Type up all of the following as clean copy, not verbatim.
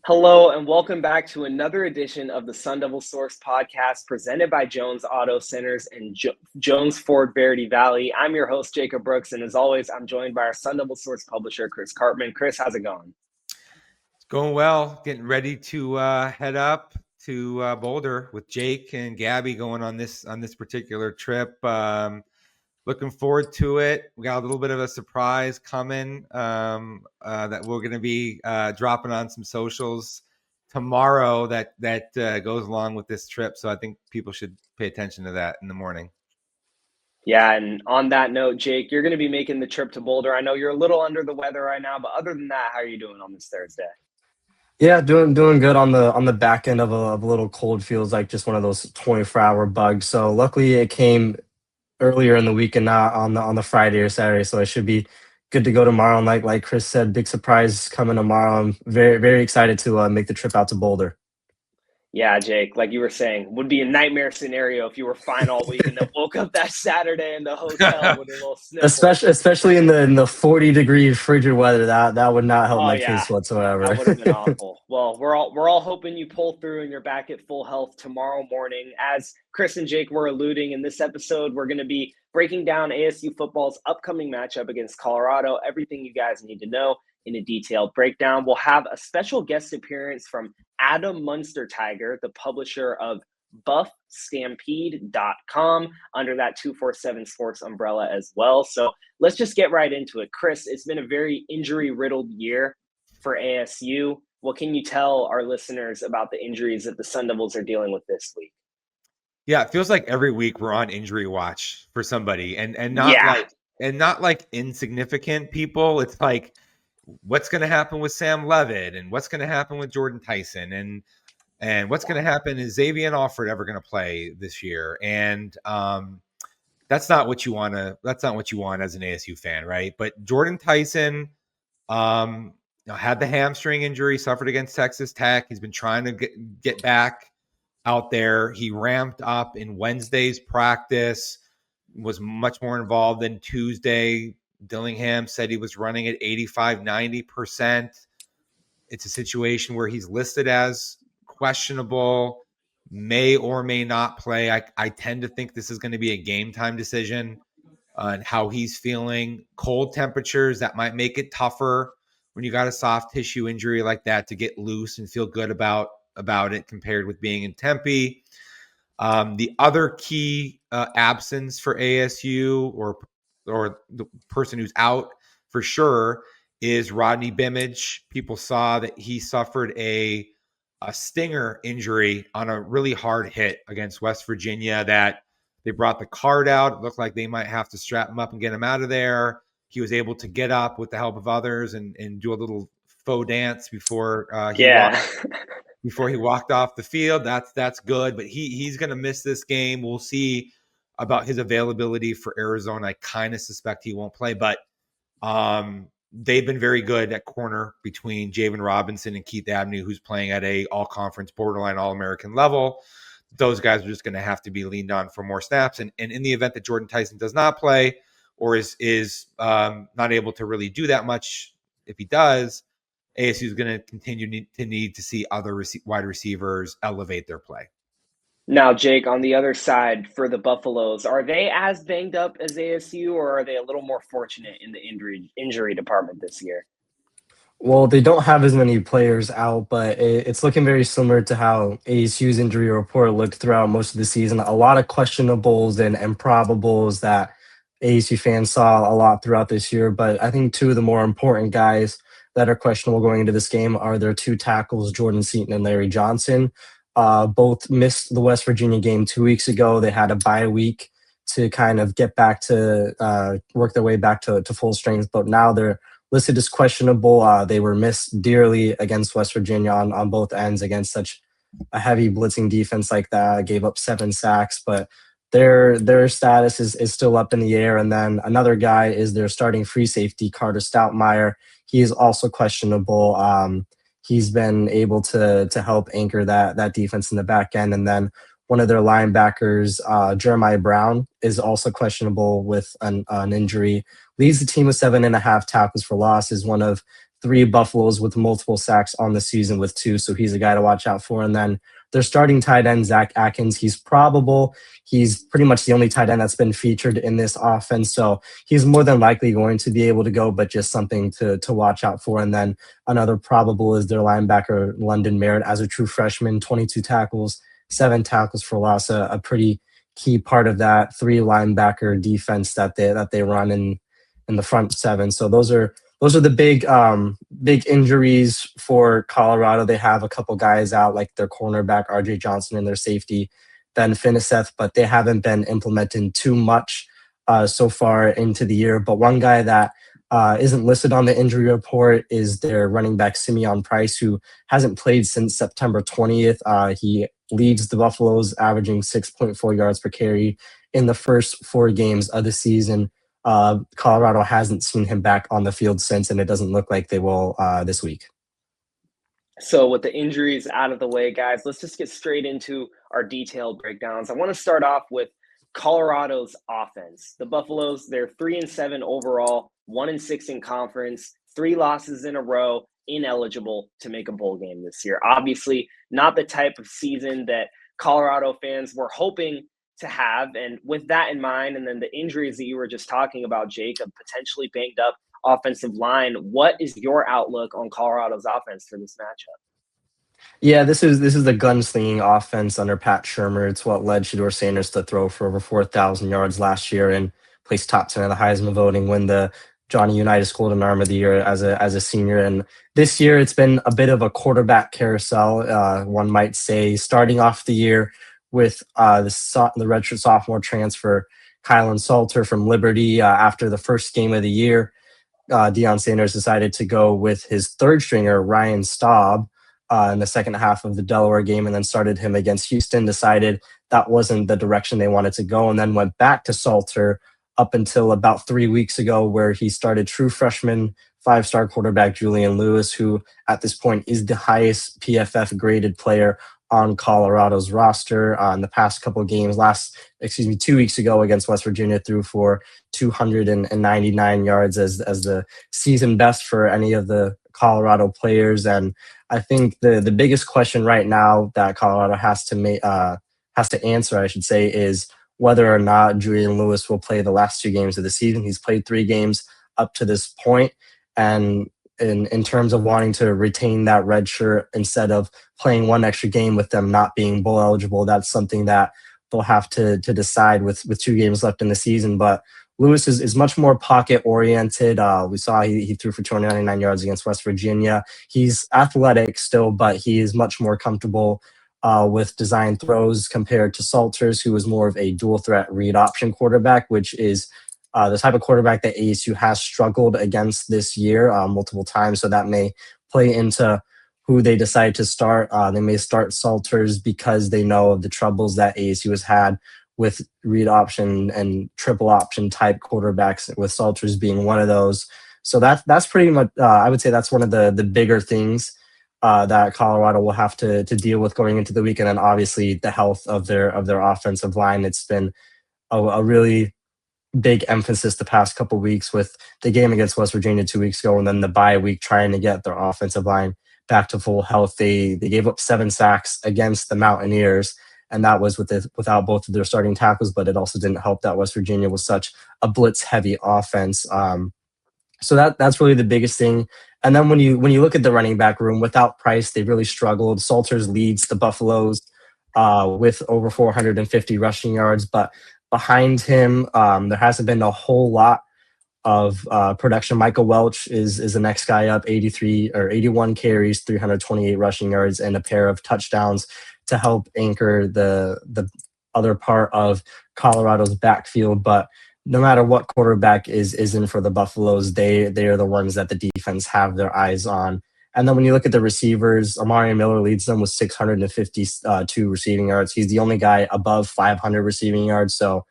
Hello and welcome back to another edition of the Sun Devil Source podcast presented by Jones Auto Centers and Jones Ford Blvd Valley. I'm your host, Jacob Brooks, and as always, I'm joined by our Sun Devil Source publisher, Chris Cartman. Chris, how's it going? It's going well. Getting ready to head up to Boulder with Jake and Gabby going on this particular trip. Looking forward to it. We got a little bit of a surprise coming that we're going to be dropping on some socials tomorrow that goes along with this trip. So I think people should pay attention to that in the morning. Yeah, and on that note, Jake, you're going to be making the trip to Boulder. I know you're a little under the weather right now, but other than that, how are you doing on this Thursday? Yeah, doing good on the back end of a little cold. Feels like just one of those 24-hour bugs. So luckily it came earlier in the week and not on the Friday or Saturday. So I should be good to go tomorrow. And like Chris said, big surprise coming tomorrow. I'm very excited to make the trip out to Boulder. Yeah, Jake, like you were saying, would be a nightmare scenario if you were fine all week and then woke up that Saturday in the hotel with a little sniffle. Especially in the 40-degree frigid weather. That would not help my case whatsoever. That would have been awful. Well, we're all hoping you pull through and you're back at full health tomorrow morning. As Chris and Jake were alluding, in this episode, we're going to be breaking down ASU football's upcoming matchup against Colorado. Everything you guys need to know in a detailed breakdown. We'll have a special guest appearance from Adam Munstertiger, the publisher of buffstampede.com, under that 247 Sports umbrella as well. So let's just get right into it. Chris, it's been a very injury-riddled year for ASU. What can you tell our listeners about the injuries that the Sun Devils are dealing with this week? Yeah, it feels like every week we're on injury watch for somebody, and not like insignificant people. It's like, what's going to happen with Sam Levitt, and what's going to happen with Jordan Tyson, and what's going to happen, is Xavier Alford ever going to play this year? And that's not what you want as an ASU fan, right? But Jordan Tyson had the hamstring injury, suffered against Texas Tech. He's been trying to get back out there. He ramped up in Wednesday's practice, was much more involved than Tuesday. Dillingham said he was running at 85-90%. It's a situation where he's listed as questionable, may or may not play. I tend to think this is going to be a game time decision on how he's feeling. Cold temperatures, that might make it tougher when you got a soft tissue injury like that to get loose and feel good about it compared with being in Tempe. The other key absence for ASU, or the person who's out for sure, is Rodney Bimage. People saw that he suffered a stinger injury on a really hard hit against West Virginia, that they brought the card out. It looked like they might have to strap him up and get him out of there. He was able to get up with the help of others and do a little faux dance before he walked off the field. That's good, but he's going to miss this game. We'll see about his availability for Arizona. I kind of suspect he won't play, but they've been very good at corner between Javen Robinson and Keith Abney, who's playing at a all-conference, borderline All-American level. Those guys are just going to have to be leaned on for more snaps. And in the event that Jordan Tyson does not play, or is not able to really do that much, if he does, ASU is going to continue to need to see other wide receivers elevate their play. Now, Jake, on the other side for the Buffaloes, are they as banged up as ASU, or are they a little more fortunate in the injury department this year? Well, they don't have as many players out, but it's looking very similar to how ASU's injury report looked throughout most of the season. A lot of questionables and improbables that ASU fans saw a lot throughout this year. But I think two of the more important guys that are questionable going into this game are their two tackles, Jordan Seaton and Larry Johnson. Both missed the West Virginia game 2 weeks ago. They had a bye week to kind of get back to work their way back to full strength, but now they're listed as questionable. They were missed dearly against West Virginia on both ends against such a heavy blitzing defense like that. Gave up 7 sacks, but their status is still up in the air. And then another guy is their starting free safety, Carter Stoutmeyer. He is also questionable. He's been able to help anchor that defense in the back end. And then one of their linebackers, Jeremiah Brown, is also questionable with an injury. Leads the team with 7.5 tackles for loss, is one of 3 Buffaloes with multiple sacks on the season with 2, so he's a guy to watch out for. And then their starting tight end, Zach Atkins, he's probable. He's pretty much the only tight end that's been featured in this offense, so he's more than likely going to be able to go, but just something to watch out for. And then another probable is their linebacker, London Merritt, as a true freshman, 22 tackles, 7 tackles for loss, a pretty key part of that 3 linebacker defense that they run in the front 7. So those are the big injuries for Colorado. They have a couple guys out, like their cornerback RJ Johnson and their safety Ben Finiseth, but they haven't been implementing too much so far into the year. But one guy that isn't listed on the injury report is their running back Simeon Price, who hasn't played since September 20th. He leads the Buffaloes, averaging 6.4 yards per carry in the first 4 games of the season. Colorado hasn't seen him back on the field since, and it doesn't look like they will this week. So with the injuries out of the way, guys, let's just get straight into our detailed breakdowns. I want to start off with Colorado's offense. The Buffaloes, they're 3-7 overall, 1-6 in conference, 3 losses in a row, ineligible to make a bowl game this year. Obviously, not the type of season that Colorado fans were hoping to have. And with that in mind, and then the injuries that you were just talking about, Jake, a potentially banged up offensive line, what is your outlook on Colorado's offense for this matchup? Yeah, this is the gunslinging offense under Pat Shurmur. It's what led Shedeur Sanders to throw for over 4,000 yards last year and place top 10 of the Heisman voting, win the Johnny Unitas Golden Arm of the Year as a senior. And this year, it's been a bit of a quarterback carousel, one might say, starting off the year with the redshirt sophomore transfer Kylan Salter from Liberty. After the first game of the year, Deion Sanders decided to go with his third stringer, Ryan Staub, in the second half of the Delaware game, and then started him against Houston, decided that wasn't the direction they wanted to go, and then went back to Salter up until about 3 weeks ago, where he started true freshman 5-star quarterback Julian Lewis, who at this point is the highest PFF graded player on Colorado's roster. In the past couple of games, 2 weeks ago against West Virginia, threw for 299 yards as the season best for any of the Colorado players. And I think the biggest question right now that Colorado has to answer, I should say, is whether or not Julian Lewis will play the last 2 games of the season. He's played 3 games up to this point, and in terms of wanting to retain that red shirt instead of playing 1 extra game with them not being bowl eligible, that's something that they'll have to decide with 2 games left in the season. But Lewis is much more pocket oriented. We saw he threw for 299 yards against West Virginia. He's athletic still, but he is much more comfortable with design throws compared to Salters, who is more of a dual threat read option quarterback, which is the type of quarterback that ASU has struggled against this year multiple times. So that may play into who they decide to start. They may start Salters because they know of the troubles that ASU has had with read option and triple option type quarterbacks, with Salters being one of those. So that's pretty much, I would say that's one of the bigger things that Colorado will have to deal with going into the weekend. And obviously the health of their offensive line. It's been a really big emphasis the past couple of weeks, with the game against West Virginia 2 weeks ago and then the bye week, trying to get their offensive line back to full health. They gave up 7 sacks against the Mountaineers, and that was without both of their starting tackles, but it also didn't help that West Virginia was such a blitz-heavy offense. So that's really the biggest thing. And then when you look at the running back room, without Price, they really struggled. Salters leads the Buffaloes with over 450 rushing yards, but behind him, there hasn't been a whole lot of production. Michael Welch is the next guy up, 81 carries, 328 rushing yards, and a pair of touchdowns to help anchor the other part of Colorado's backfield. But no matter what quarterback is in for the Buffaloes, they are the ones that the defense have their eyes on. And then when you look at the receivers, Amari Miller leads them with 652 receiving yards. He's the only guy above 500 receiving yards. So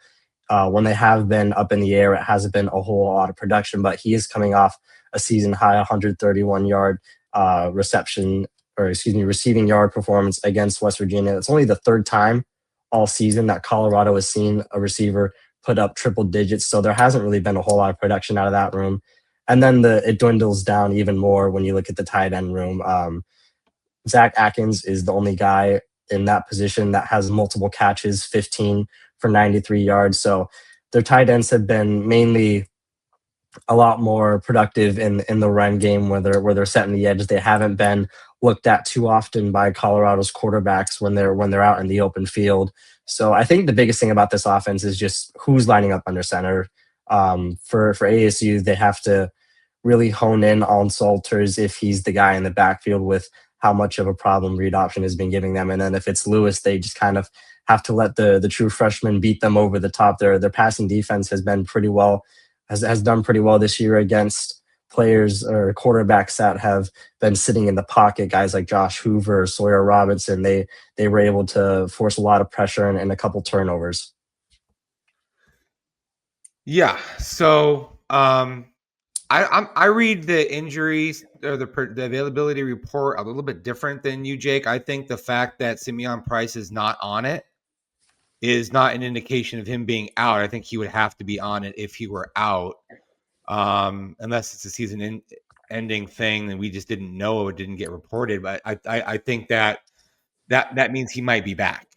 when they have been up in the air, it hasn't been a whole lot of production, but he is coming off a season high 131 yard receiving yard performance against West Virginia. It's only the 3rd time all season that Colorado has seen a receiver put up triple digits. So there hasn't really been a whole lot of production out of that room. And then it dwindles down even more when you look at the tight end room. Zach Atkins is the only guy in that position that has multiple catches, 15 for 93 yards. So their tight ends have been mainly a lot more productive in the run game where they're setting the edge. They haven't been looked at too often by Colorado's quarterbacks when they're out in the open field. So I think the biggest thing about this offense is just who's lining up under center. For ASU, they have to really hone in on Salters if he's the guy in the backfield with how much of a problem read option has been giving them. And then if it's Lewis, they just kind of have to let the true freshman beat them over the top. Their passing defense has been pretty well, has done pretty well this year against players or quarterbacks that have been sitting in the pocket, guys like Josh Hoover, Sawyer Robinson. They were able to force a lot of pressure and a couple turnovers. Yeah. So I read the injuries or the availability report a little bit different than you, Jake. I think the fact that Simeon Price is not on it is not an indication of him being out. I think he would have to be on it if he were out, unless it's a season-ending thing and we just didn't know, it didn't get reported. But I think that means he might be back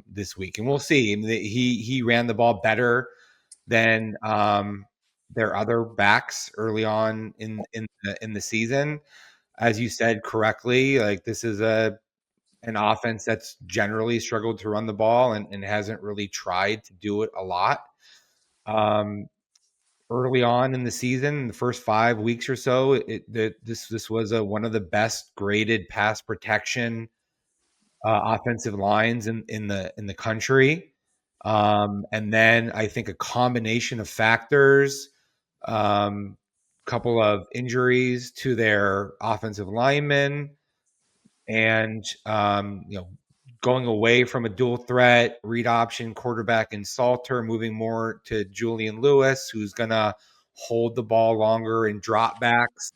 this week, and we'll see. He ran the ball better than their other backs early on in the season. As you said correctly, like this is an offense that's generally struggled to run the ball and hasn't really tried to do it a lot. Early on in the season, in the first 5 weeks or so, this was one of the best graded pass protection offensive lines in the country. And then I think a combination of factors, couple of injuries to their offensive linemen, and going away from a dual threat read option quarterback in Salter, moving more to Julian Lewis, who's going to hold the ball longer in dropbacks,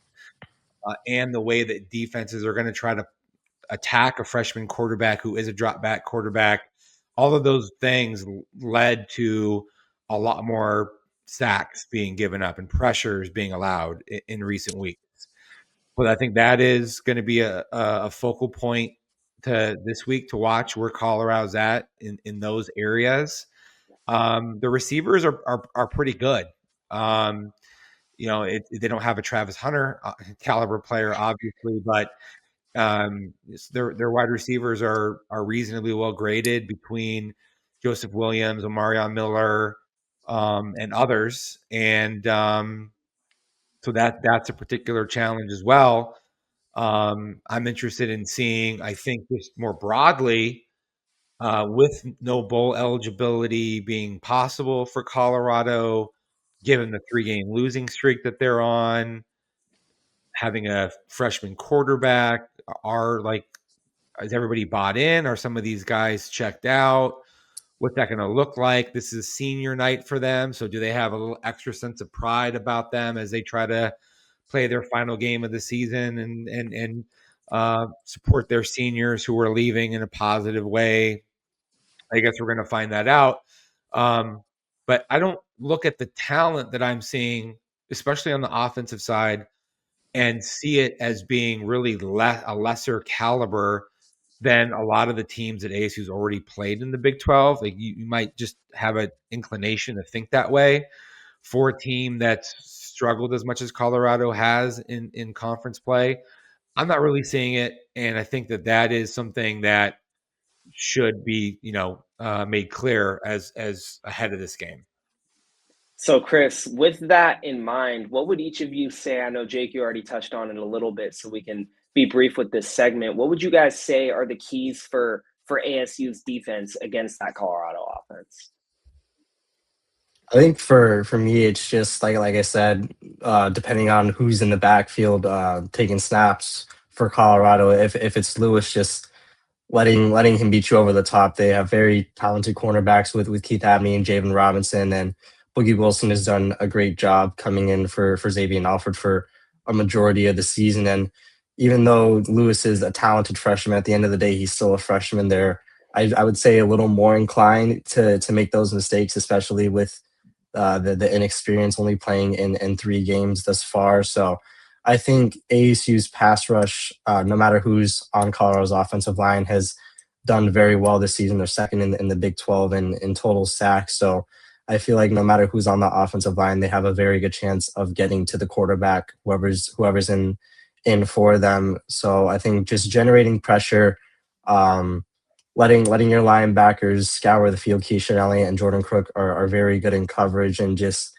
and the way that defenses are going to try to attack a freshman quarterback who is a drop back quarterback. All of those things led to a lot more sacks being given up and pressures being allowed in recent weeks. But I think that is going to be a focal point to this week to watch where Colorado's at in those areas. The receivers are pretty good. They don't have a Travis Hunter caliber player, obviously, but their wide receivers are reasonably well graded between Joseph Williams, Omarion Miller, and others. And so that's a particular challenge as well. I'm interested in seeing, I think, just more broadly, with no bowl eligibility being possible for Colorado, given the 3-game losing streak that they're on, having a freshman quarterback, is everybody bought in? Are some of these guys checked out? What's that going to look like? This is senior night for them. So do they have a little extra sense of pride about them as they try to play their final game of the season and support their seniors who are leaving in a positive way? I guess we're going to find that out. But I don't look at the talent that I'm seeing, especially on the offensive side, and see it as being really a lesser caliber than a lot of the teams that ASU's already played in the Big 12. Like you might just have an inclination to think that way for a team that's struggled as much as Colorado has in conference play. I'm not really seeing it, and I think that is something that should be made clear as ahead of this game. So, Chris, with that in mind, what would each of you say? I know, Jake, you already touched on it a little bit, so we can be brief with this segment. What would you guys say are the keys for ASU's defense against that Colorado offense? I think for me, it's just like I said, depending on who's in the backfield taking snaps for Colorado. If it's Lewis, just letting him beat you over the top. They have very talented cornerbacks with Keith Abney and Javen Robinson, and Boogie Wilson has done a great job coming in for Xavier Alford for a majority of the season. And even though Lewis is a talented freshman, at the end of the day, he's still a freshman. There, I would say a little more inclined to make those mistakes, especially with the inexperience, only playing in 3 games thus far. So I think ASU's pass rush, no matter who's on Colorado's offensive line, has done very well this season. They're second in the Big 12 in total sacks. So I feel like no matter who's on the offensive line, they have a very good chance of getting to the quarterback, whoever's in for them. So I think just generating pressure, letting your linebackers scour the field. Keisha Elliott and Jordan Crook are very good in coverage, and just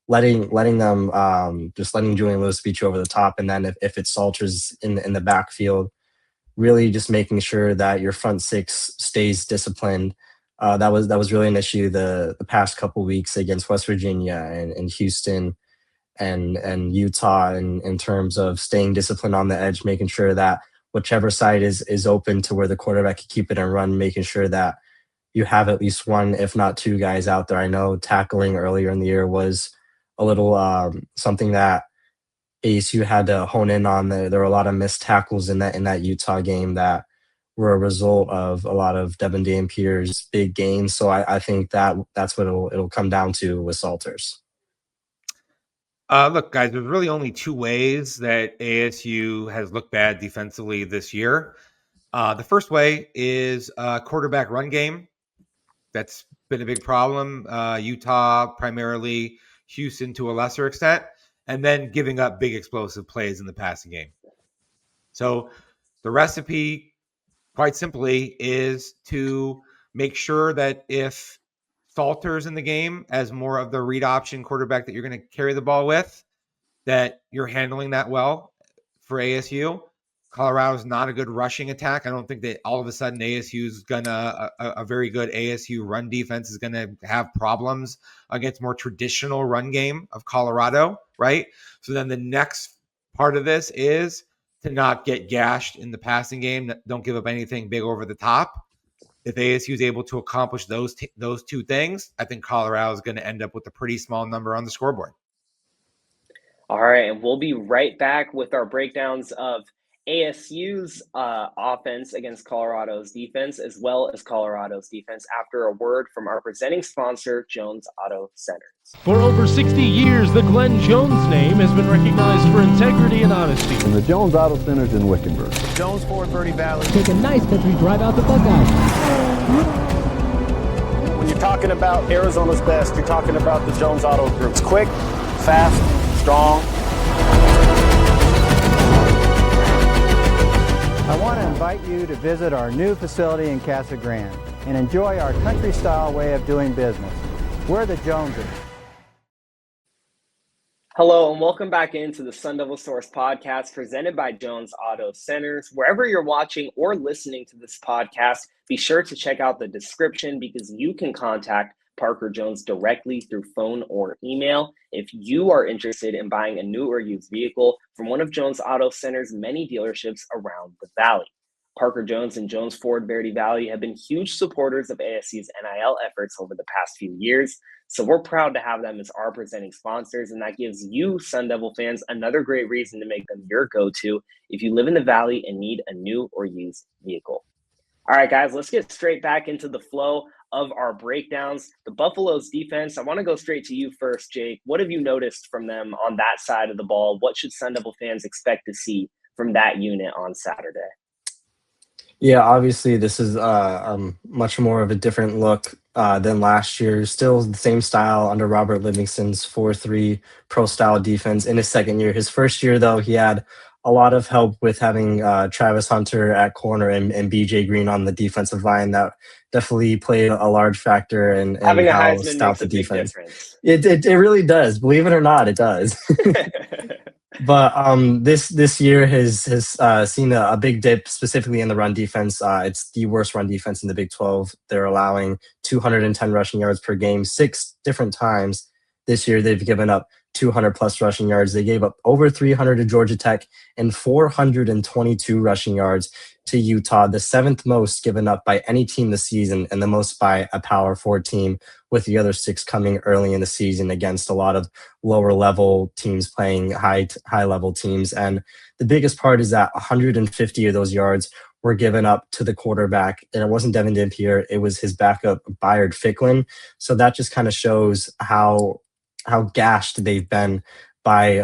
letting them just letting Julian Lewis beat you over the top. And then if it's Salters in the backfield, really just making sure that your front 6 stays disciplined. That was really an issue the past couple weeks against West Virginia and Houston and Utah in terms of staying disciplined on the edge, making sure that whichever side is open to where the quarterback can keep it and run, making sure that you have at least 1, if not 2 guys out there. I know tackling earlier in the year was a little something that ASU had to hone in on. There were a lot of missed tackles in that Utah game that were a result of a lot of Devin Dampier's big games. So I think that's what it'll come down to with Salters. Look, guys, there's really only 2 ways that ASU has looked bad defensively this year. The first way is quarterback run game. That's been a big problem. Utah primarily, Houston to a lesser extent, and then giving up big explosive plays in the passing game. So the recipe, quite simply, is to make sure that if Salter's in the game as more of the read option quarterback that you're going to carry the ball with, that you're handling that well for ASU. Colorado's not a good rushing attack. I don't think that all of a sudden ASU's gonna a very good ASU run defense is gonna have problems against more traditional run game of Colorado, right? So then the next part of this is to not get gashed in the passing game. Don't give up anything big over the top. If ASU is able to accomplish those 2 things, I think Colorado is going to end up with a pretty small number on the scoreboard. All right, and we'll be right back with our breakdowns of ASU's offense against Colorado's defense, as well as Colorado's defense, after a word from our presenting sponsor, Jones Auto Centers. For over 60 years, the Glenn Jones name has been recognized for integrity and honesty. And the Jones Auto Centers in Wickenburg. Jones Ford Verde Valley. Take a nice country drive out the Buckeyes. When you're talking about Arizona's best, you're talking about the Jones Auto Group. It's quick, fast, strong. I want to invite you to visit our new facility in Casa Grande and enjoy our country-style way of doing business. We're the Joneses. Hello, and welcome back into the Sun Devil Source podcast presented by Jones Auto Centers. Wherever you're watching or listening to this podcast, be sure to check out the description because you can contact Parker Jones directly through phone or email if you are interested in buying a new or used vehicle from one of Jones Auto Center's many dealerships around the valley. Parker Jones and Jones Ford Verde Valley have been huge supporters of ASU's NIL efforts over the past few years, so we're proud to have them as our presenting sponsors, and that gives you Sun Devil fans another great reason to make them your go-to if you live in the valley and need a new or used vehicle. All right, guys, let's get straight back into the flow of our breakdowns. The Buffalo's defense, I want to go straight to you first, Jake. What have you noticed from them on that side of the ball? What should Sun Devil fans expect to see from that unit on Saturday? Yeah, obviously this is much more of a different look than last year. Still the same style under Robert Livingston's 4-3 pro-style defense in his second year. His first year, though, he had a lot of help with having Travis Hunter at corner and BJ Green on the defensive line. That definitely played a large factor in having how stout the defense. It really does. Believe it or not, it does. But this year has seen a big dip, specifically in the run defense. It's the worst run defense in the Big 12. They're allowing 210 rushing yards per game 6 different times. This year, they've given up 200-plus rushing yards. They gave up over 300 to Georgia Tech and 422 rushing yards to Utah, the 7th most given up by any team this season and the most by a Power 4 team, with the other 6 coming early in the season against a lot of lower-level teams playing high-level teams. And the biggest part is that 150 of those yards were given up to the quarterback, and it wasn't Devin Dampier, it was his backup, Bayard Ficklin. So that just kind of shows how gashed they've been by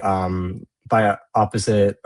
opposite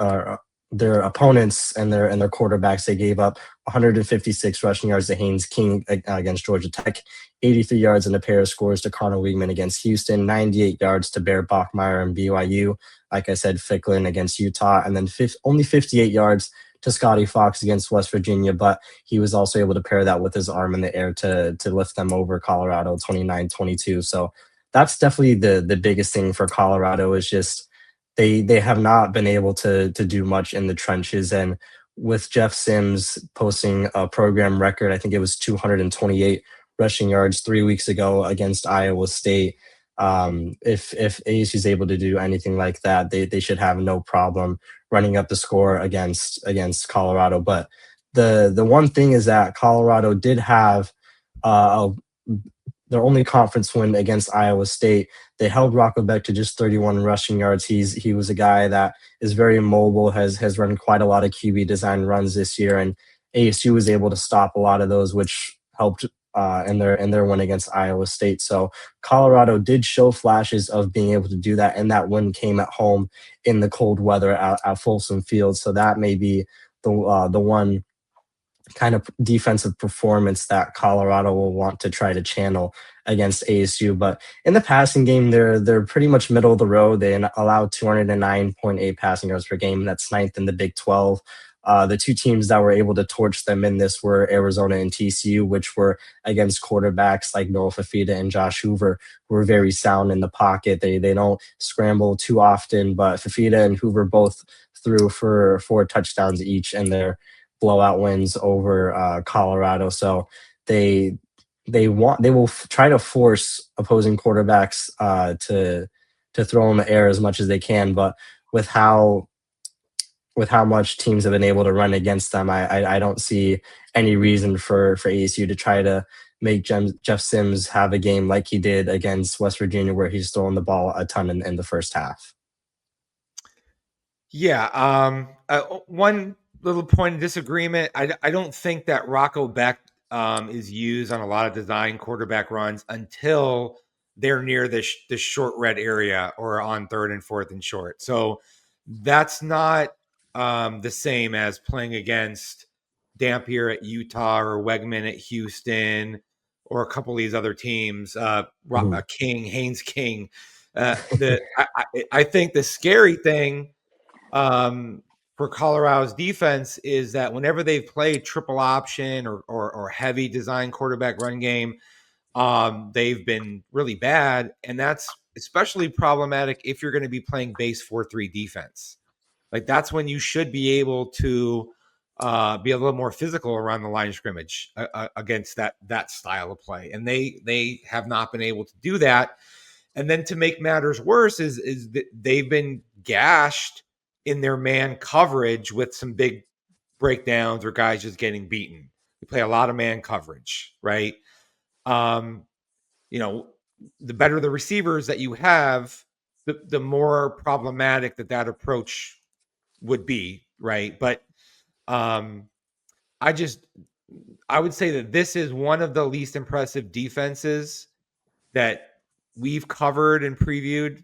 their opponents and their quarterbacks. They gave up 156 rushing yards to Haynes King against Georgia Tech, 83 yards in a pair of scores to Connor Weigman against Houston, 98 yards to Bear Bachmeyer and BYU. Like I said, Ficklin against Utah, and then only 58 yards to Scotty Fox against West Virginia, but he was also able to pair that with his arm in the air to lift them over Colorado 29-22. So that's definitely the biggest thing for Colorado is just they have not been able to do much in the trenches. And with Jeff Sims posting a program record, I think it was 228 rushing yards 3 weeks ago against Iowa State. If ASU is able to do anything like that, they should have no problem running up the score against Colorado. But the one thing is that Colorado did have their only conference win against Iowa State. They held Rocco Beck to just 31 rushing yards. He was a guy that is very mobile, has run quite a lot of QB design runs this year, and ASU was able to stop a lot of those, which helped in their win against Iowa State. So Colorado did show flashes of being able to do that, and that win came at home in the cold weather at Folsom Field. So that may be the one kind of defensive performance that Colorado will want to try to channel against ASU. But in the passing game, they're pretty much middle of the road. They allow 209.8 passing yards per game. That's ninth in the Big 12. The two teams that were able to torch them in this were Arizona and TCU, which were against quarterbacks like Noah Fafita and Josh Hoover, who are very sound in the pocket. They don't scramble too often, but Fafita and Hoover both threw for 4 touchdowns each in their blowout wins over Colorado. So they will try to force opposing quarterbacks to throw in the air as much as they can, but with how much teams have been able to run against them, I don't see any reason for ASU to try to make Jeff Sims have a game like he did against West Virginia, where he's throwing the ball a ton in the first half. Yeah. One little point of disagreement. I don't think that Rocco Beck is used on a lot of design quarterback runs until they're near the short red area or on 3rd and 4th and short. So that's not the same as playing against Dampier at Utah or Wegman at Houston or a couple of these other teams. Haynes King. I think the scary thing for Colorado's defense is that whenever they've played triple option or heavy design quarterback run game, they've been really bad. And that's especially problematic if you're going to be playing base 4-3 defense. Like that's when you should be able to be a little more physical around the line of scrimmage against that style of play. And they have not been able to do that. And then to make matters worse is that they've been gashed in their man coverage with some big breakdowns or guys just getting beaten. We play a lot of man coverage, right? The better the receivers that you have, the more problematic that approach would be, right? But I would say that this is one of the least impressive defenses that we've covered and previewed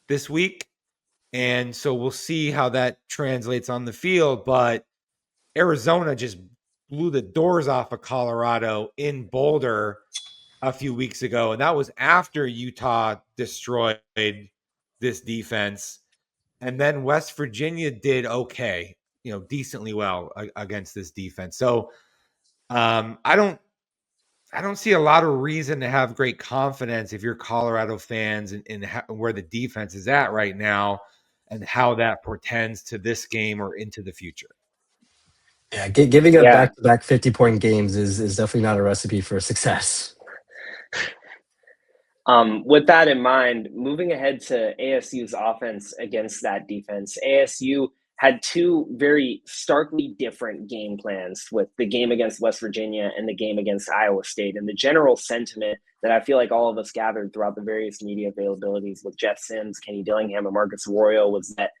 this week. And so we'll see how that translates on the field. But Arizona just blew the doors off of Colorado in Boulder a few weeks ago. And that was after Utah destroyed this defense. And then West Virginia did okay, decently well against this defense. So I don't see a lot of reason to have great confidence if you're Colorado fans in where the defense is at right now and how that portends to this game or into the future. Yeah, giving up back-to-back 50-point games is definitely not a recipe for success. With that in mind, moving ahead to ASU's offense against that defense, ASU had 2 very starkly different game plans with the game against West Virginia and the game against Iowa State. And the general sentiment that I feel like all of us gathered throughout the various media availabilities with Jeff Sims, Kenny Dillingham, and Marcus Arroyo was that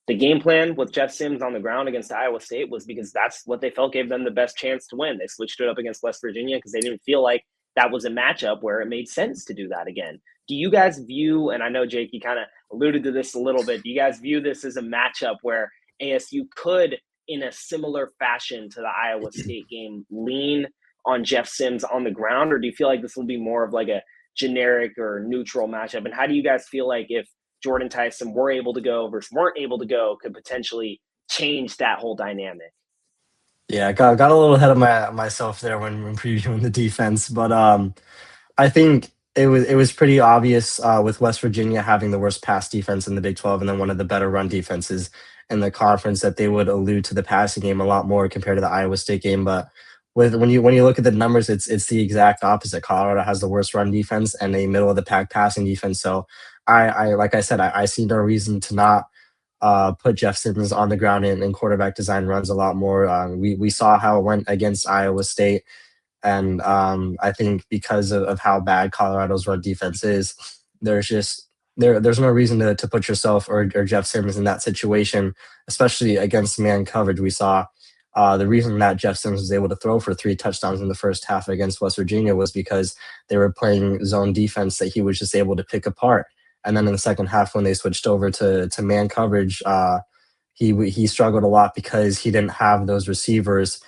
the game plan with Jeff Sims on the ground against Iowa State was because that's what they felt gave them the best chance to win. They switched it up against West Virginia because they didn't feel like that was a matchup where it made sense to do that again. do you guys view, and I know, Jake, you kind of alluded to this a little bit, do you guys view this as a matchup where ASU could, in a similar fashion to the Iowa State game, lean on Jeff Sims on the ground, or do you feel like this will be more of like a generic or neutral matchup? And how do you guys feel like if Jordan Tyson were able to go versus weren't able to go could potentially change that whole dynamic? Yeah, got a little ahead of myself there when previewing the defense, but I think it was pretty obvious with West Virginia having the worst pass defense in the Big 12 and then one of the better run defenses in the conference that they would allude to the passing game a lot more compared to the Iowa State game. But when you look at the numbers, it's the exact opposite. Colorado has the worst run defense and a middle of the pack passing defense. So I like I said, I see no reason to not put Jeff Simmons on the ground in quarterback design runs a lot more. We saw how it went against Iowa State. And I think because of how bad Colorado's run defense is, there's no reason to put yourself or Jeff Simmons in that situation, especially against man coverage. We saw the reason that Jeff Simmons was able to throw for 3 touchdowns in the first half against West Virginia was because they were playing zone defense that he was just able to pick apart. And then in the second half, when they switched over to man coverage, he struggled a lot because he didn't have those receivers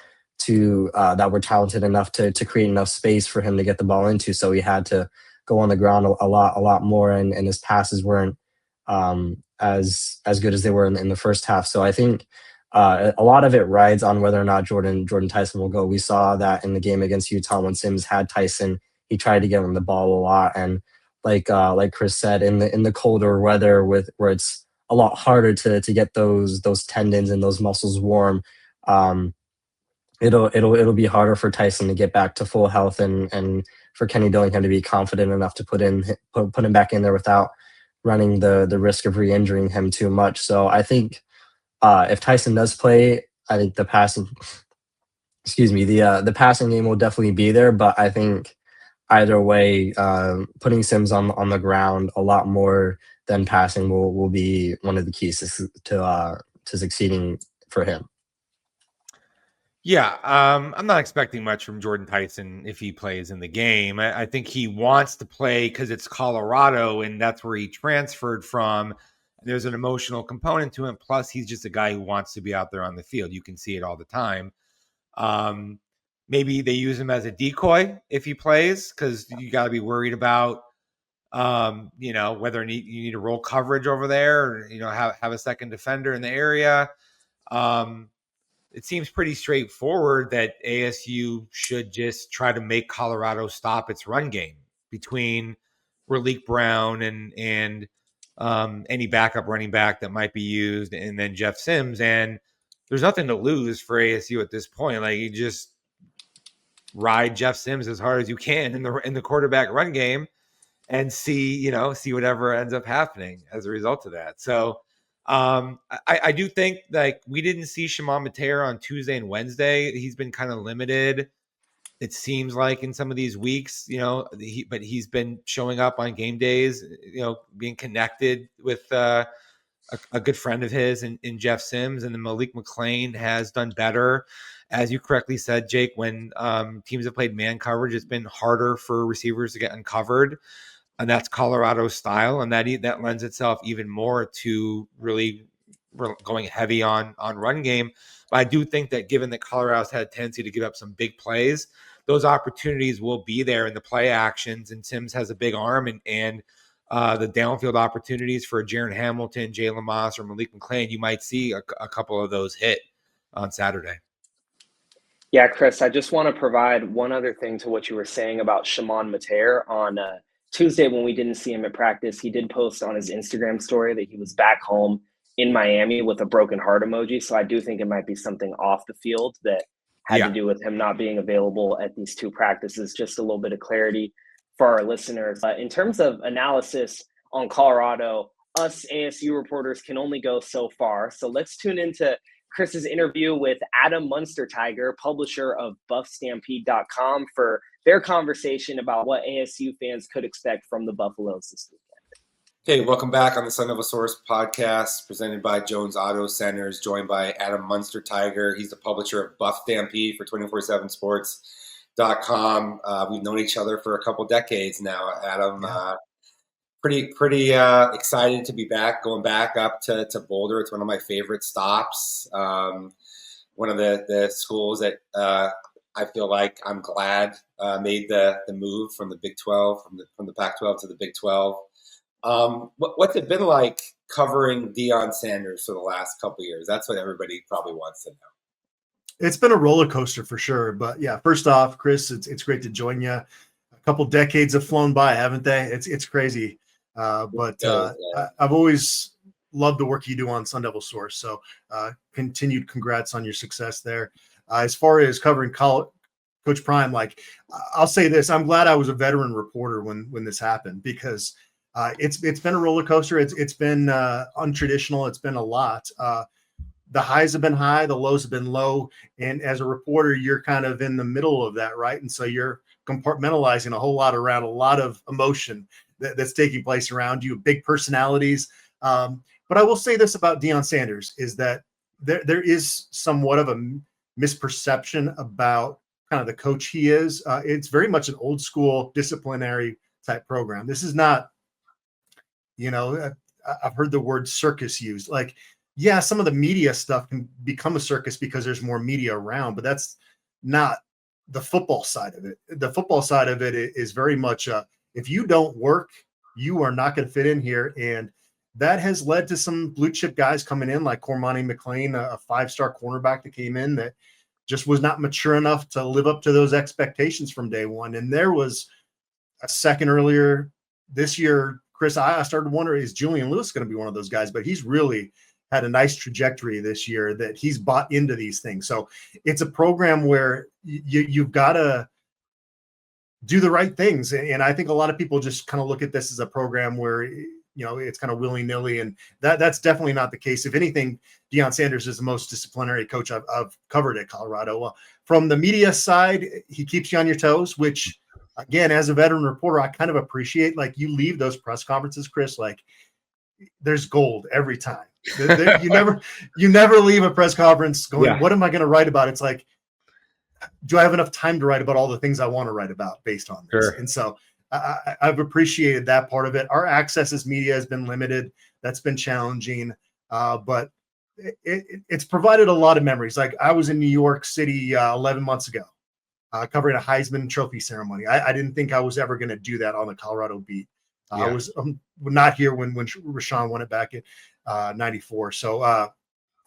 that were talented enough to create enough space for him to get the ball into. So he had to go on the ground a lot more, and his passes weren't as good as they were in the first half. So I think a lot of it rides on whether or not Jordan Tyson will go. We saw that in the game against Utah when Sims had Tyson, he tried to get him the ball a lot, and like Chris said, in the colder weather where it's a lot harder to get those tendons and those muscles warm. It'll be harder for Tyson to get back to full health and for Kenny Dillingham to be confident enough to put him back in there without running the risk of re-injuring him too much. So I think if Tyson does play, I think the passing game will definitely be there. But I think either way, putting Sims on the ground a lot more than passing will be one of the keys to succeeding for him. Yeah, I'm not expecting much from Jordan Tyson if he plays in the game. I think he wants to play because it's Colorado and that's where he transferred from. There's an emotional component to him. Plus, he's just a guy who wants to be out there on the field. You can see it all the time. Maybe they use him as a decoy if he plays because you got to be worried about, whether you need to roll coverage over there or, have a second defender in the area. It seems pretty straightforward that ASU should just try to make Colorado stop its run game between Raleek Brown and any backup running back that might be used, and then Jeff Sims. And there's nothing to lose for ASU at this point. Like, you just ride Jeff Sims as hard as you can in the quarterback run game and see whatever ends up happening as a result of that. So I do think, like, we didn't see Shimon Mateer on Tuesday and Wednesday. He's been kind of limited, it seems like, in some of these weeks, but he's been showing up on game days, being connected with a good friend of his in Jeff Sims. And then Malik McClain has done better. As you correctly said, Jake, when teams have played man coverage, it's been harder for receivers to get uncovered. And that's Colorado's style, and that lends itself even more to really going heavy on run game. But I do think that given that Colorado's had a tendency to give up some big plays, those opportunities will be there in the play actions. And Sims has a big arm, and the downfield opportunities for Jaron Hamilton, Jalen Moss, or Malik McClain, you might see a couple of those hit on Saturday. Yeah, Chris, I just want to provide one other thing to what you were saying about Shimon Mateer. On Tuesday, when we didn't see him at practice, he did post on his Instagram story that he was back home in Miami with a broken heart emoji. So I do think it might be something off the field that had to do with him not being available at these 2 practices. Just a little bit of clarity for our listeners. In terms of analysis on Colorado, us ASU reporters can only go so far. So let's tune into Chris's interview with Adam Munsterteiger, publisher of BuffStampede.com, for their conversation about what ASU fans could expect from the Buffaloes this weekend. Okay, welcome back on the Son of a Source podcast, presented by Jones Auto Centers, joined by Adam Munsterteiger. He's the publisher of Buff Stampede for 247sports.com. We've known each other for a couple decades now, Adam. pretty excited to be back, going back up to Boulder. It's one of my favorite stops. One of the schools that I feel like I'm glad made the move from the Big 12, from the Pac-12 to the Big 12. What's it been like covering Deion Sanders for the last couple of years? That's what everybody probably wants to know. It's been a roller coaster for sure. But yeah, first off, Chris, it's great to join you. A couple decades have flown by, haven't they? It's crazy. But I've always loved the work you do on Sun Devil Source. So continued congrats on your success there. As far as covering Coach Prime, like I'll say this, I'm glad I was a veteran reporter when this happened, because it's been a roller coaster. It's been untraditional. It's been a lot. The highs have been high, the lows have been low. And as a reporter, you're kind of in the middle of that, right? And so you're compartmentalizing a whole lot around a lot of emotion that's taking place around you, big personalities. But I will say this about Deion Sanders is that there is somewhat of a misperception about kind of the coach he is. It's very much an old school disciplinary type program. This is not, I've heard the word circus used. Like, yeah, some of the media stuff can become a circus because there's more media around, but that's not the football side of it. The football side of it is very much if you don't work, you are not going to fit in here. And that has led to some blue chip guys coming in like Cormani McLean, a 5-star cornerback that came in that just was not mature enough to live up to those expectations from day one. And there was a second earlier this year, Chris, I started wondering, is Julian Lewis going to be one of those guys? But he's really had a nice trajectory this year that he's bought into these things. So it's a program where you've got to do the right things. And I think a lot of people just kind of look at this as a program where, it's kind of willy-nilly. And that's definitely not the case. If anything, Deion Sanders is the most disciplinary coach I've covered at Colorado. From the media side, he keeps you on your toes, which, again, as a veteran reporter, I kind of appreciate. Like, you leave those press conferences, Chris, like there's gold every time. You never leave a press conference going, What am I going to write about? It's like, do I have enough time to write about all the things I want to write about based on this? Sure. And so I've appreciated that part of it. Our access as media has been limited. That's been challenging, but it's provided a lot of memories. Like, I was in New York City 11 months ago covering a Heisman Trophy ceremony. I didn't think I was ever going to do that on the Colorado beat. I was not here when Rashawn won it back in '94. So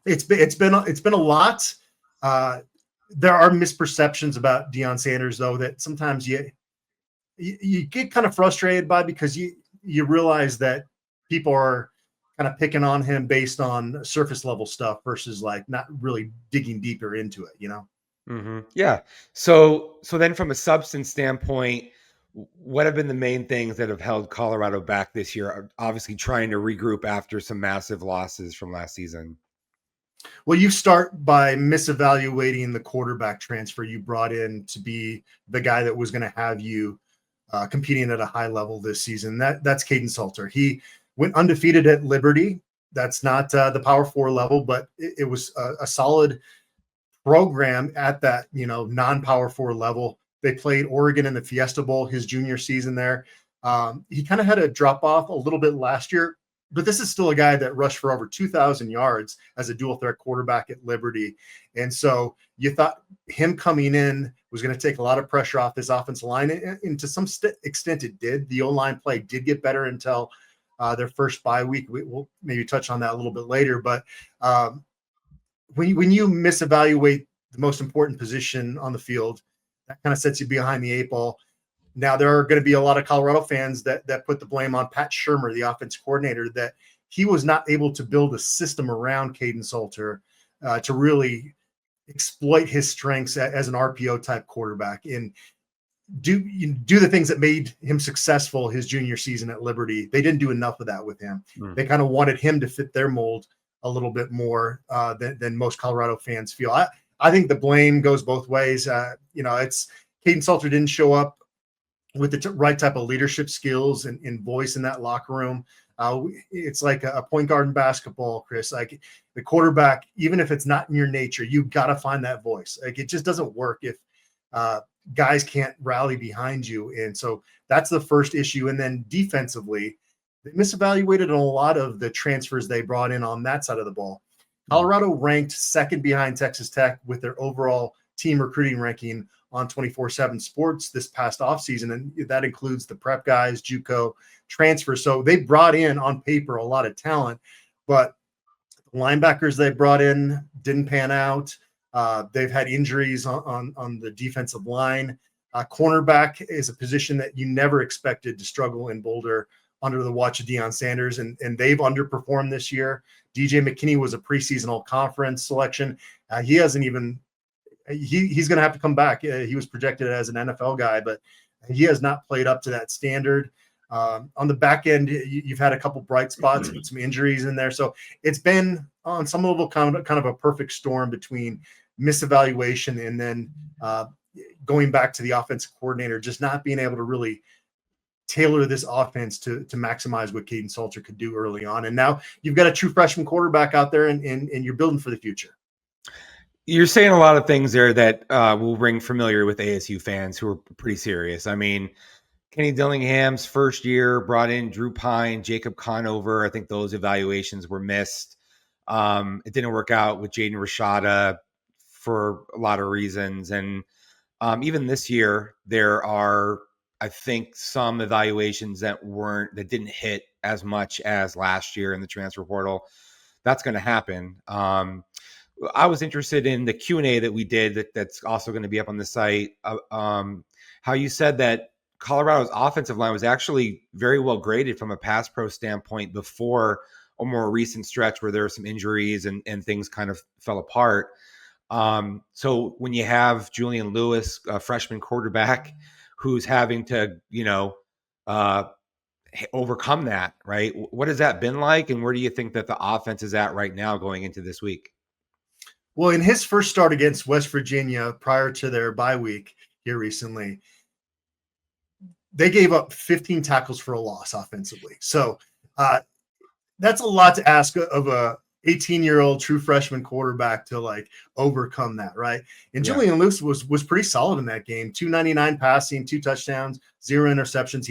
it's been a lot. There are misperceptions about Deion Sanders, though, that sometimes you get kind of frustrated by, because you realize that people are kind of picking on him based on surface level stuff versus like not really digging deeper into it, Mm-hmm. Yeah. So then from a substance standpoint, what have been the main things that have held Colorado back this year? Obviously trying to regroup after some massive losses from last season. Well, you start by misevaluating the quarterback transfer you brought in to be the guy that was going to have you competing at a high level this season. That's Caden Salter. He went undefeated at Liberty. That's not the Power 4 level, but it was a solid program at that, non-Power 4 level. They played Oregon in the Fiesta Bowl his junior season there. He kind of had a drop off a little bit last year, but this is still a guy that rushed for over 2,000 yards as a dual threat quarterback at Liberty. And so you thought him coming in was going to take a lot of pressure off this offensive line. And to some extent it did. The O-line play did get better until their first bye week. We'll maybe touch on that a little bit later. But when you misevaluate the most important position on the field, that kind of sets you behind the 8 ball. Now, there are going to be a lot of Colorado fans that put the blame on Pat Shurmur, the offense coordinator, that he was not able to build a system around Caden Salter to really exploit his strengths as an RPO type quarterback and do the things that made him successful his junior season at Liberty. They didn't do enough of that with him. They kind of wanted him to fit their mold a little bit more than most Colorado fans feel. I think the blame goes both ways. It's Caden Salter didn't show up with the right type of leadership skills and voice in that locker room. It's like a point guard in basketball, Chris. Like, the quarterback, even if it's not in your nature, you got to find that voice. Like, it just doesn't work if guys can't rally behind you. And so that's the first issue. And then defensively, they misevaluated a lot of the transfers they brought in on that side of the ball. Colorado ranked second behind Texas Tech with their overall team recruiting ranking on 24/7 Sports this past offseason, and that includes the prep guys, JUCO transfers. So they brought in on paper a lot of talent, but linebackers they brought in didn't pan out. They've had injuries on the defensive line. Cornerback is a position that you never expected to struggle in Boulder under the watch of Deion Sanders, and they've underperformed this year. DJ McKinney was a preseason all-conference selection. He hasn't even he's going to have to come back. He was projected as an NFL guy, but he has not played up to that standard. On the back end, you've had a couple bright spots with some injuries in there. So it's been on some level kind of a perfect storm between misevaluation and then going back to the offensive coordinator, just not being able to really tailor this offense to maximize what Caden Salter could do early on. And now you've got a true freshman quarterback out there and you're building for the future. You're saying a lot of things there that will ring familiar with ASU fans who are pretty serious. I mean, Kenny Dillingham's first year brought in Drew Pine, Jacob Conover. I think those evaluations were missed. It didn't work out with Jaden Rashada for a lot of reasons. And even this year, there are, I think, some evaluations that didn't hit as much as last year in the transfer portal. That's going to happen. I was interested in the Q&A that we did that's also going to be up on the site. How you said that Colorado's offensive line was actually very well graded from a pass pro standpoint before a more recent stretch where there were some injuries and things kind of fell apart. So when you have Julian Lewis, a freshman quarterback, who's having to, overcome that, right? What has that been like? And where do you think that the offense is at right now going into this week? Well, in his first start against West Virginia prior to their bye week here recently, they gave up 15 tackles for a loss offensively. So that's a lot to ask of a 18-year-old true freshman quarterback to overcome that, right? And Julian Lewis was pretty solid in that game. 299 passing, 2 touchdowns, 0 interceptions.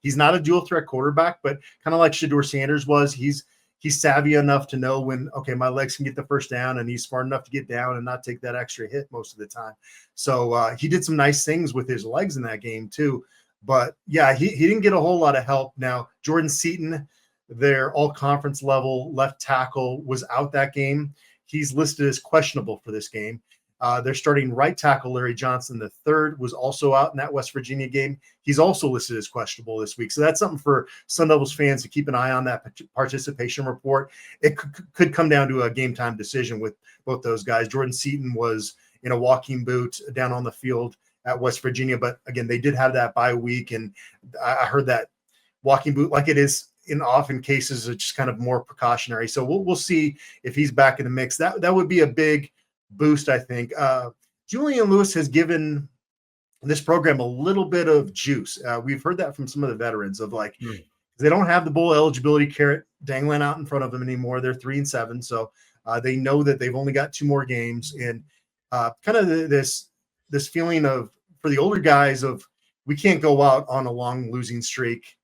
He's not a dual threat quarterback, but kind of like Shedeur Sanders was. He's savvy enough to know when, okay, my legs can get the first down, and he's smart enough to get down and not take that extra hit most of the time. So he did some nice things with his legs in that game too. But yeah, he didn't get a whole lot of help. Now, Jordan Seaton, their all-conference level left tackle, was out that game. He's listed as questionable for this game. Their starting right tackle, Larry Johnson III, was also out in that West Virginia game. He's also listed as questionable this week. So that's something for Sun Devils fans to keep an eye on, that participation report. It could come down to a game-time decision with both those guys. Jordan Seaton was in a walking boot down on the field at West Virginia. But again, they did have that bye week, and I heard that walking boot, like it is in often cases, it's just kind of more precautionary. So we'll see if he's back in the mix. That would be a big boost, I think. Julian Lewis has given this program a little bit of juice. We've heard that from some of the veterans of they don't have the bowl eligibility carrot dangling out in front of them anymore. They're 3-7. So they know that they've only got 2 more games, and kind of this feeling of, for the older guys, of we can't go out on a long losing streak.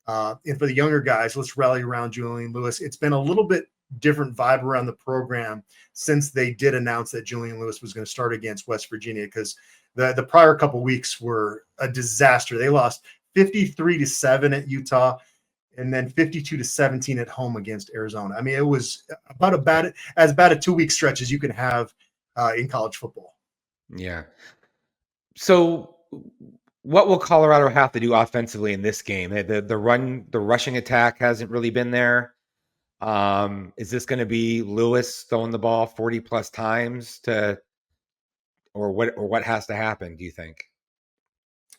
And for the younger guys, let's rally around Julian Lewis. It's been a little bit different vibe around the program since they did announce that Julian Lewis was going to start against West Virginia, because the prior couple of weeks were a disaster. They lost 53-7 at Utah and then 52-17 at home against Arizona. I mean, it was about as bad a 2-week stretch as you can have in college football. Yeah. So what will Colorado have to do offensively in this game? The rushing attack hasn't really been there. Is this going to be Lewis throwing the ball 40 plus times or what has to happen, do you think?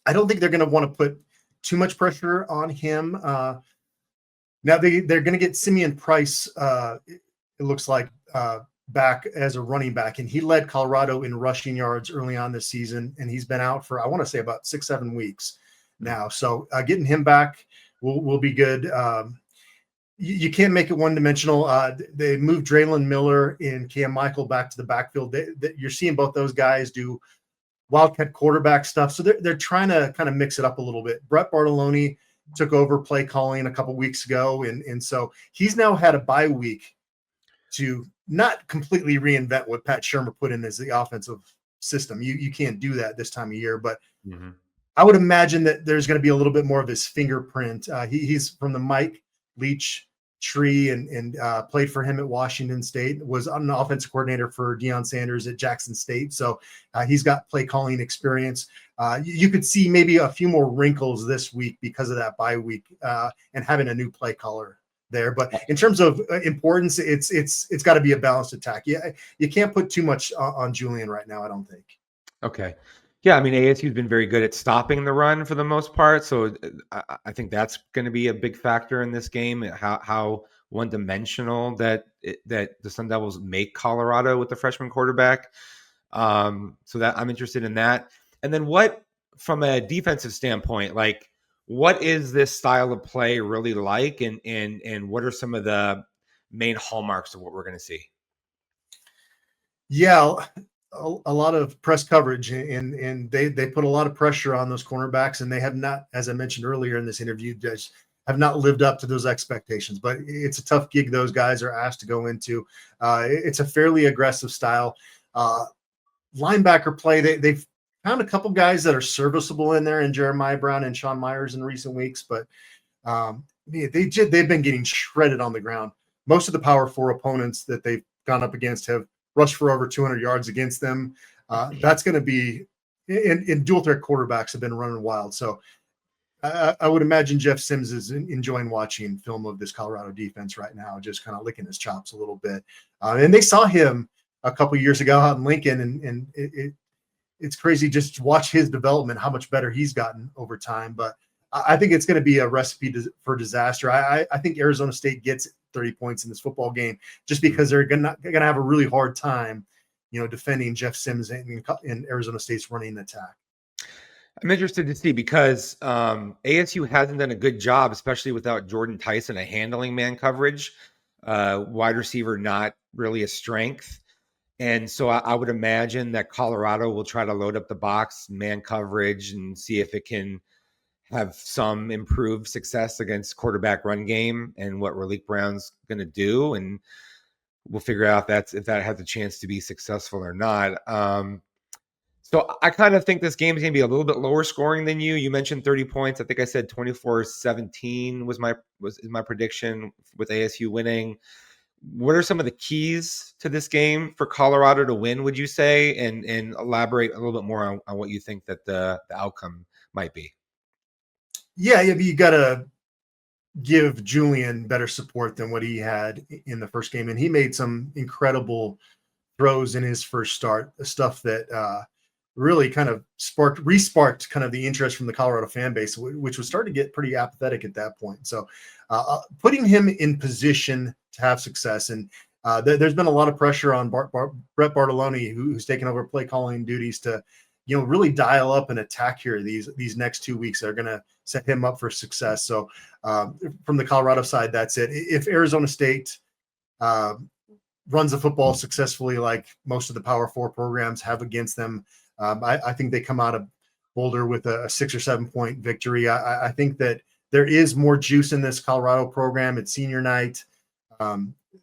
I don't think they're going to want to put too much pressure on him. Now they're going to get Simeon Price, it looks like, back as a running back, and he led Colorado in rushing yards early on this season, and he's been out for, I want to say, about 6-7 weeks now. So getting him back will be good. You can't make it one-dimensional. They moved Draylon Miller and Cam Michael back to the backfield. You're seeing both those guys do wildcat quarterback stuff, so they're trying to kind of mix it up a little bit. Brett Bartolone took over play calling a couple weeks ago, and so he's now had a bye week to not completely reinvent what Pat Shermer put in as the offensive system. You can't do that this time of year, but I would imagine that there's going to be a little bit more of his fingerprint. He's from the Mike Leach tree and played for him at Washington State, was an offensive coordinator for Deion Sanders at Jackson State. So he's got play calling experience. You could see maybe a few more wrinkles this week because of that bye week and having a new play caller there. But in terms of importance, it's got to be a balanced attack. Yeah, you can't put too much on Julian right now, I don't think. Okay. Yeah, I mean, ASU's been very good at stopping the run for the most part. So I think that's going to be a big factor in this game, how one-dimensional that the Sun Devils make Colorado with the freshman quarterback. So that I'm interested in that. And then what, from a defensive standpoint, like what is this style of play really like? And what are some of the main hallmarks of what we're going to see? Yeah, a lot of press coverage, and they put a lot of pressure on those cornerbacks, and they have not, as I mentioned earlier in this interview, just have not lived up to those expectations. But it's a tough gig those guys are asked to go into. It's a fairly aggressive style. Linebacker play, they've found a couple guys that are serviceable in there, in Jeremiah Brown and Sean Myers in recent weeks, but they've been getting shredded on the ground. Most of the Power 4 opponents that they've gone up against have rushed for over 200 yards against them. That's going to be in dual threat quarterbacks have been running wild. So I would imagine Jeff Sims is enjoying watching film of this Colorado defense right now, just kind of licking his chops a little bit. And they saw him a couple years ago out in Lincoln, and it's crazy just to watch his development, how much better he's gotten over time. But I think it's going to be a recipe for disaster. I think Arizona State gets 30 points in this football game just because they're going to have a really hard time, defending Jeff Sims in Arizona State's running attack. I'm interested to see because ASU hasn't done a good job, especially without Jordan Tyson, a handling man coverage, wide receiver, not really a strength. And so I would imagine that Colorado will try to load up the box, man coverage, and see if it can have some improved success against quarterback run game and what Raleek Brown's going to do. And we'll figure out if that has a chance to be successful or not. So I kind of think this game is going to be a little bit lower scoring than you. You mentioned 30 points. I think I said 24-17 was my prediction with ASU winning. What are some of the keys to this game for Colorado to win, would you say? And elaborate a little bit more on what you think that the outcome might be. Yeah, you got to give Julian better support than what he had in the first game. And he made some incredible throws in his first start, stuff that really kind of re-sparked kind of the interest from the Colorado fan base, which was starting to get pretty apathetic at that point. So putting him in position to have success. And there's been a lot of pressure on Brett Bartolone, who's taken over play calling duties, to really dial up an attack here. These next 2 weeks are going to set him up for success. So from the Colorado side, that's it. If Arizona State runs the football successfully, like most of the Power 4 programs have against them, I think they come out of Boulder with a 6 or 7 point victory. I think that there is more juice in this Colorado program. It's senior night.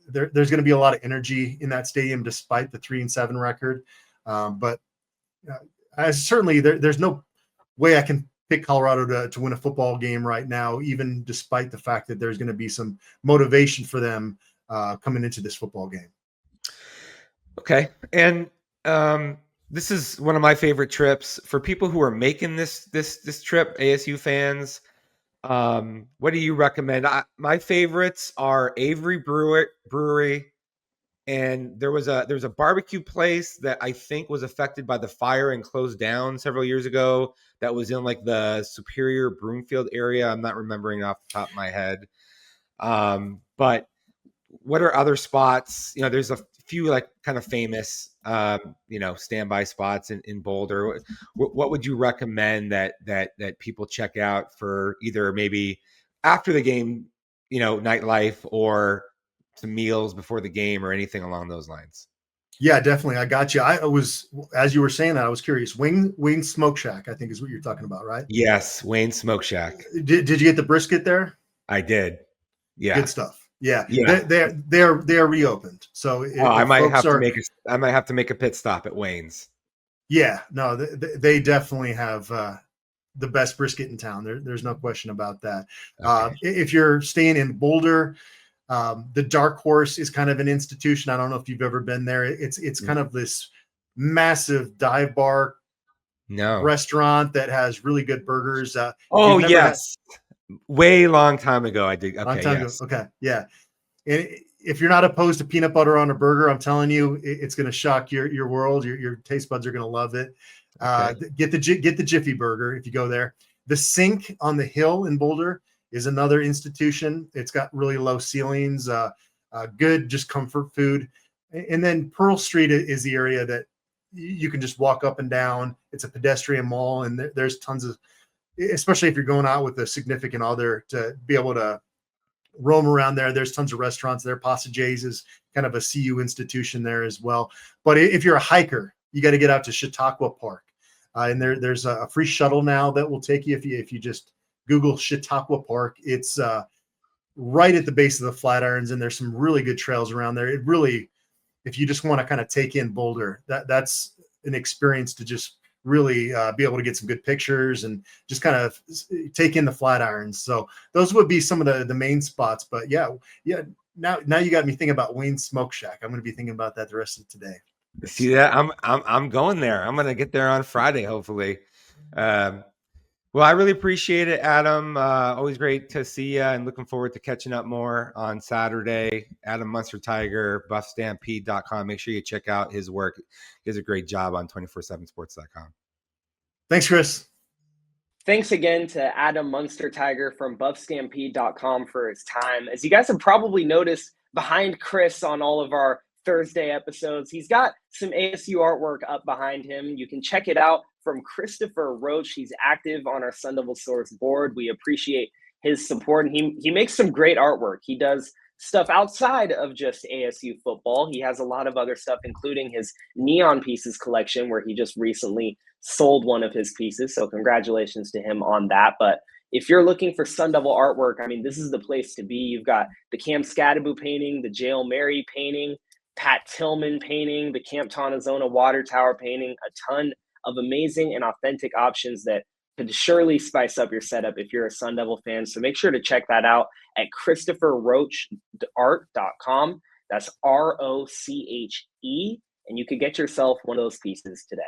There's going to be a lot of energy in that stadium, despite the 3-7 record. But certainly there's no way I can pick Colorado to win a football game right now, even despite the fact that there's going to be some motivation for them coming into this football game. Okay. And this is one of my favorite trips for people who are making this trip, ASU fans. What do you recommend? My favorites are Avery Brewery. And there was a barbecue place that I think was affected by the fire and closed down several years ago. That was in like the Superior Broomfield area. I'm not remembering off the top of my head. But what are other spots? There's a few like kind of famous, standby spots in Boulder. What would you recommend that people check out for either maybe after the game, nightlife, or some meals before the game, or anything along those lines? Yeah, definitely. I got you. I was, as you were saying that, I was curious. Wayne Smoke Shack, I think is what you're talking about, right? Yes, Wayne Smoke Shack. Did you get the brisket there? I did. Yeah. Good stuff. Yeah. Yeah. They're reopened. So I might have to make a pit stop at Wayne's. Yeah, no, they definitely have the best brisket in town. There's no question about that. Okay. If you're staying in Boulder, the Dark Horse is kind of an institution. I don't know if you've ever been there. It's kind of this massive dive bar restaurant that has really good burgers. Yes. Way long time ago I did. Okay, long time ago. Okay, yeah. And if you're not opposed to peanut butter on a burger, I'm telling you, it's going to shock your world. Your taste buds are going to love it. Get the Jiffy Burger if you go there. The Sink on the Hill in Boulder is another institution. It's got really low ceilings, good just comfort food. And then Pearl Street is the area that you can just walk up and down. It's a pedestrian mall, and there's tons of, especially if you're going out with a significant other, to be able to roam around there. There's tons of restaurants there. Passages is kind of a CU institution there as well. But if you're a hiker, you got to get out to Chautauqua Park. And there's a free shuttle now that will take you if you just Google Chautauqua Park. It's right at the base of the Flatirons, and there's some really good trails around there. It really, if you just want to kind of take in Boulder, that's an experience to just really be able to get some good pictures and just kind of take in the Flatirons. So those would be some of the main spots. But yeah. Now you got me thinking about Wayne Smoke Shack. I'm going to be thinking about that the rest of today. See that? I'm going there. I'm going to get there on Friday, hopefully. Well, I really appreciate it, Adam. Always great to see you, and looking forward to catching up more on Saturday. Adam Munster Tiger, buffstampede.com. Make sure you check out his work. He does a great job on 247sports.com. Thanks, Chris. Thanks again to Adam Munster Tiger from buffstampede.com for his time. As you guys have probably noticed behind Chris on all of our Thursday episodes, he's got some ASU artwork up behind him. You can check it out from Christopher Roach. He's active on our Sun Devil Source board. We appreciate his support, and he makes some great artwork. He does stuff outside of just ASU football. He has a lot of other stuff, including his Neon Pieces collection, where he just recently sold one of his pieces. So congratulations to him on that. But if you're looking for Sun Devil artwork, I mean, this is the place to be. You've got the Cam Scadaboo painting, the Jail Mary painting, Pat Tillman painting, the Camp Tonazona Water Tower painting, a ton of amazing and authentic options that could surely spice up your setup if you're a Sun Devil fan. So make sure to check that out at ChristopherRoachArt.com. That's ROCHE, and you could get yourself one of those pieces today.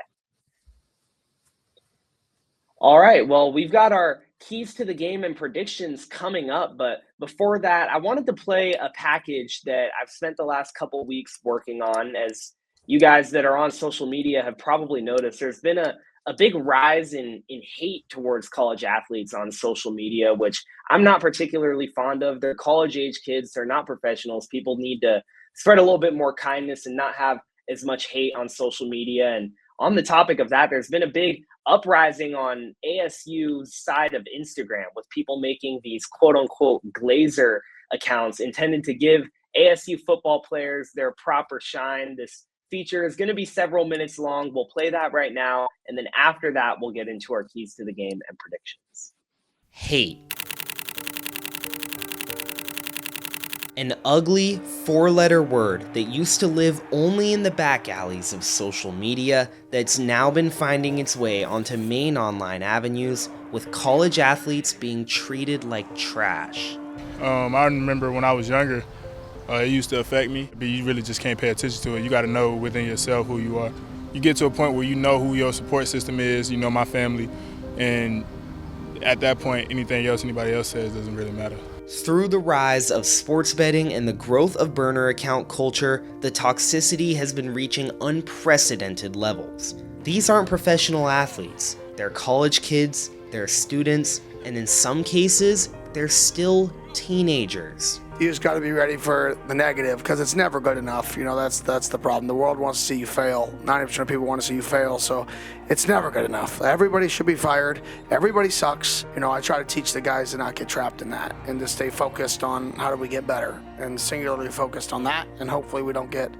All right, well, we've got our keys to the game and predictions coming up, but before that, I wanted to play a package that I've spent the last couple of weeks working on. As you guys that are on social media have probably noticed, there's been a big rise in hate towards college athletes on social media, which I'm not particularly fond of. They're college-age kids. They're not professionals. People need to spread a little bit more kindness and not have as much hate on social media. And on the topic of that, there's been a big uprising on ASU's side of Instagram with people making these quote-unquote Glazer accounts intended to give ASU football players their proper shine. This feature is going to be several minutes long. We'll play that right now, and then after that, we'll get into our keys to the game and predictions. Hate. An ugly four-letter word that used to live only in the back alleys of social media that's now been finding its way onto main online avenues, with college athletes being treated like trash. I remember when I was younger, it used to affect me, but you really just can't pay attention to it. You got to know within yourself who you are. You get to a point where you know who your support system is, you know my family, and at that point, anything else anybody else says doesn't really matter. Through the rise of sports betting and the growth of burner account culture, the toxicity has been reaching unprecedented levels. These aren't professional athletes. They're college kids, they're students, and in some cases, they're still teenagers. You just got to be ready for the negative, because it's never good enough. You know, that's the problem. The world wants to see you fail. 90% of people want to see you fail, so it's never good enough. Everybody should be fired. Everybody sucks. You know, I try to teach the guys to not get trapped in that and to stay focused on how do we get better, and singularly focused on that, and hopefully we don't get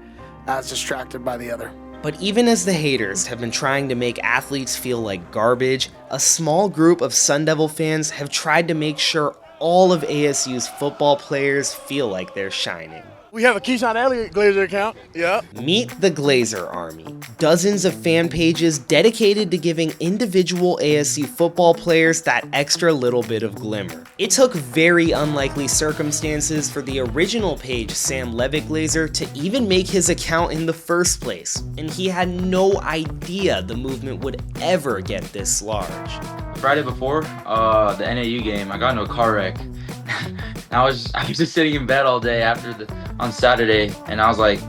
as distracted by the other. But even as the haters have been trying to make athletes feel like garbage, a small group of Sun Devil fans have tried to make sure all of ASU's football players feel like they're shining. We have a Keyshawn Elliott Glazer account. Yep. Meet the Glazer Army. Dozens of fan pages dedicated to giving individual ASU football players that extra little bit of glimmer. It took very unlikely circumstances for the original page, Sam Levitt Glazer, to even make his account in the first place, and he had no idea the movement would ever get this large. Friday before the NAU game, I got into a car wreck. I was just sitting in bed all day on Saturday, and I was like,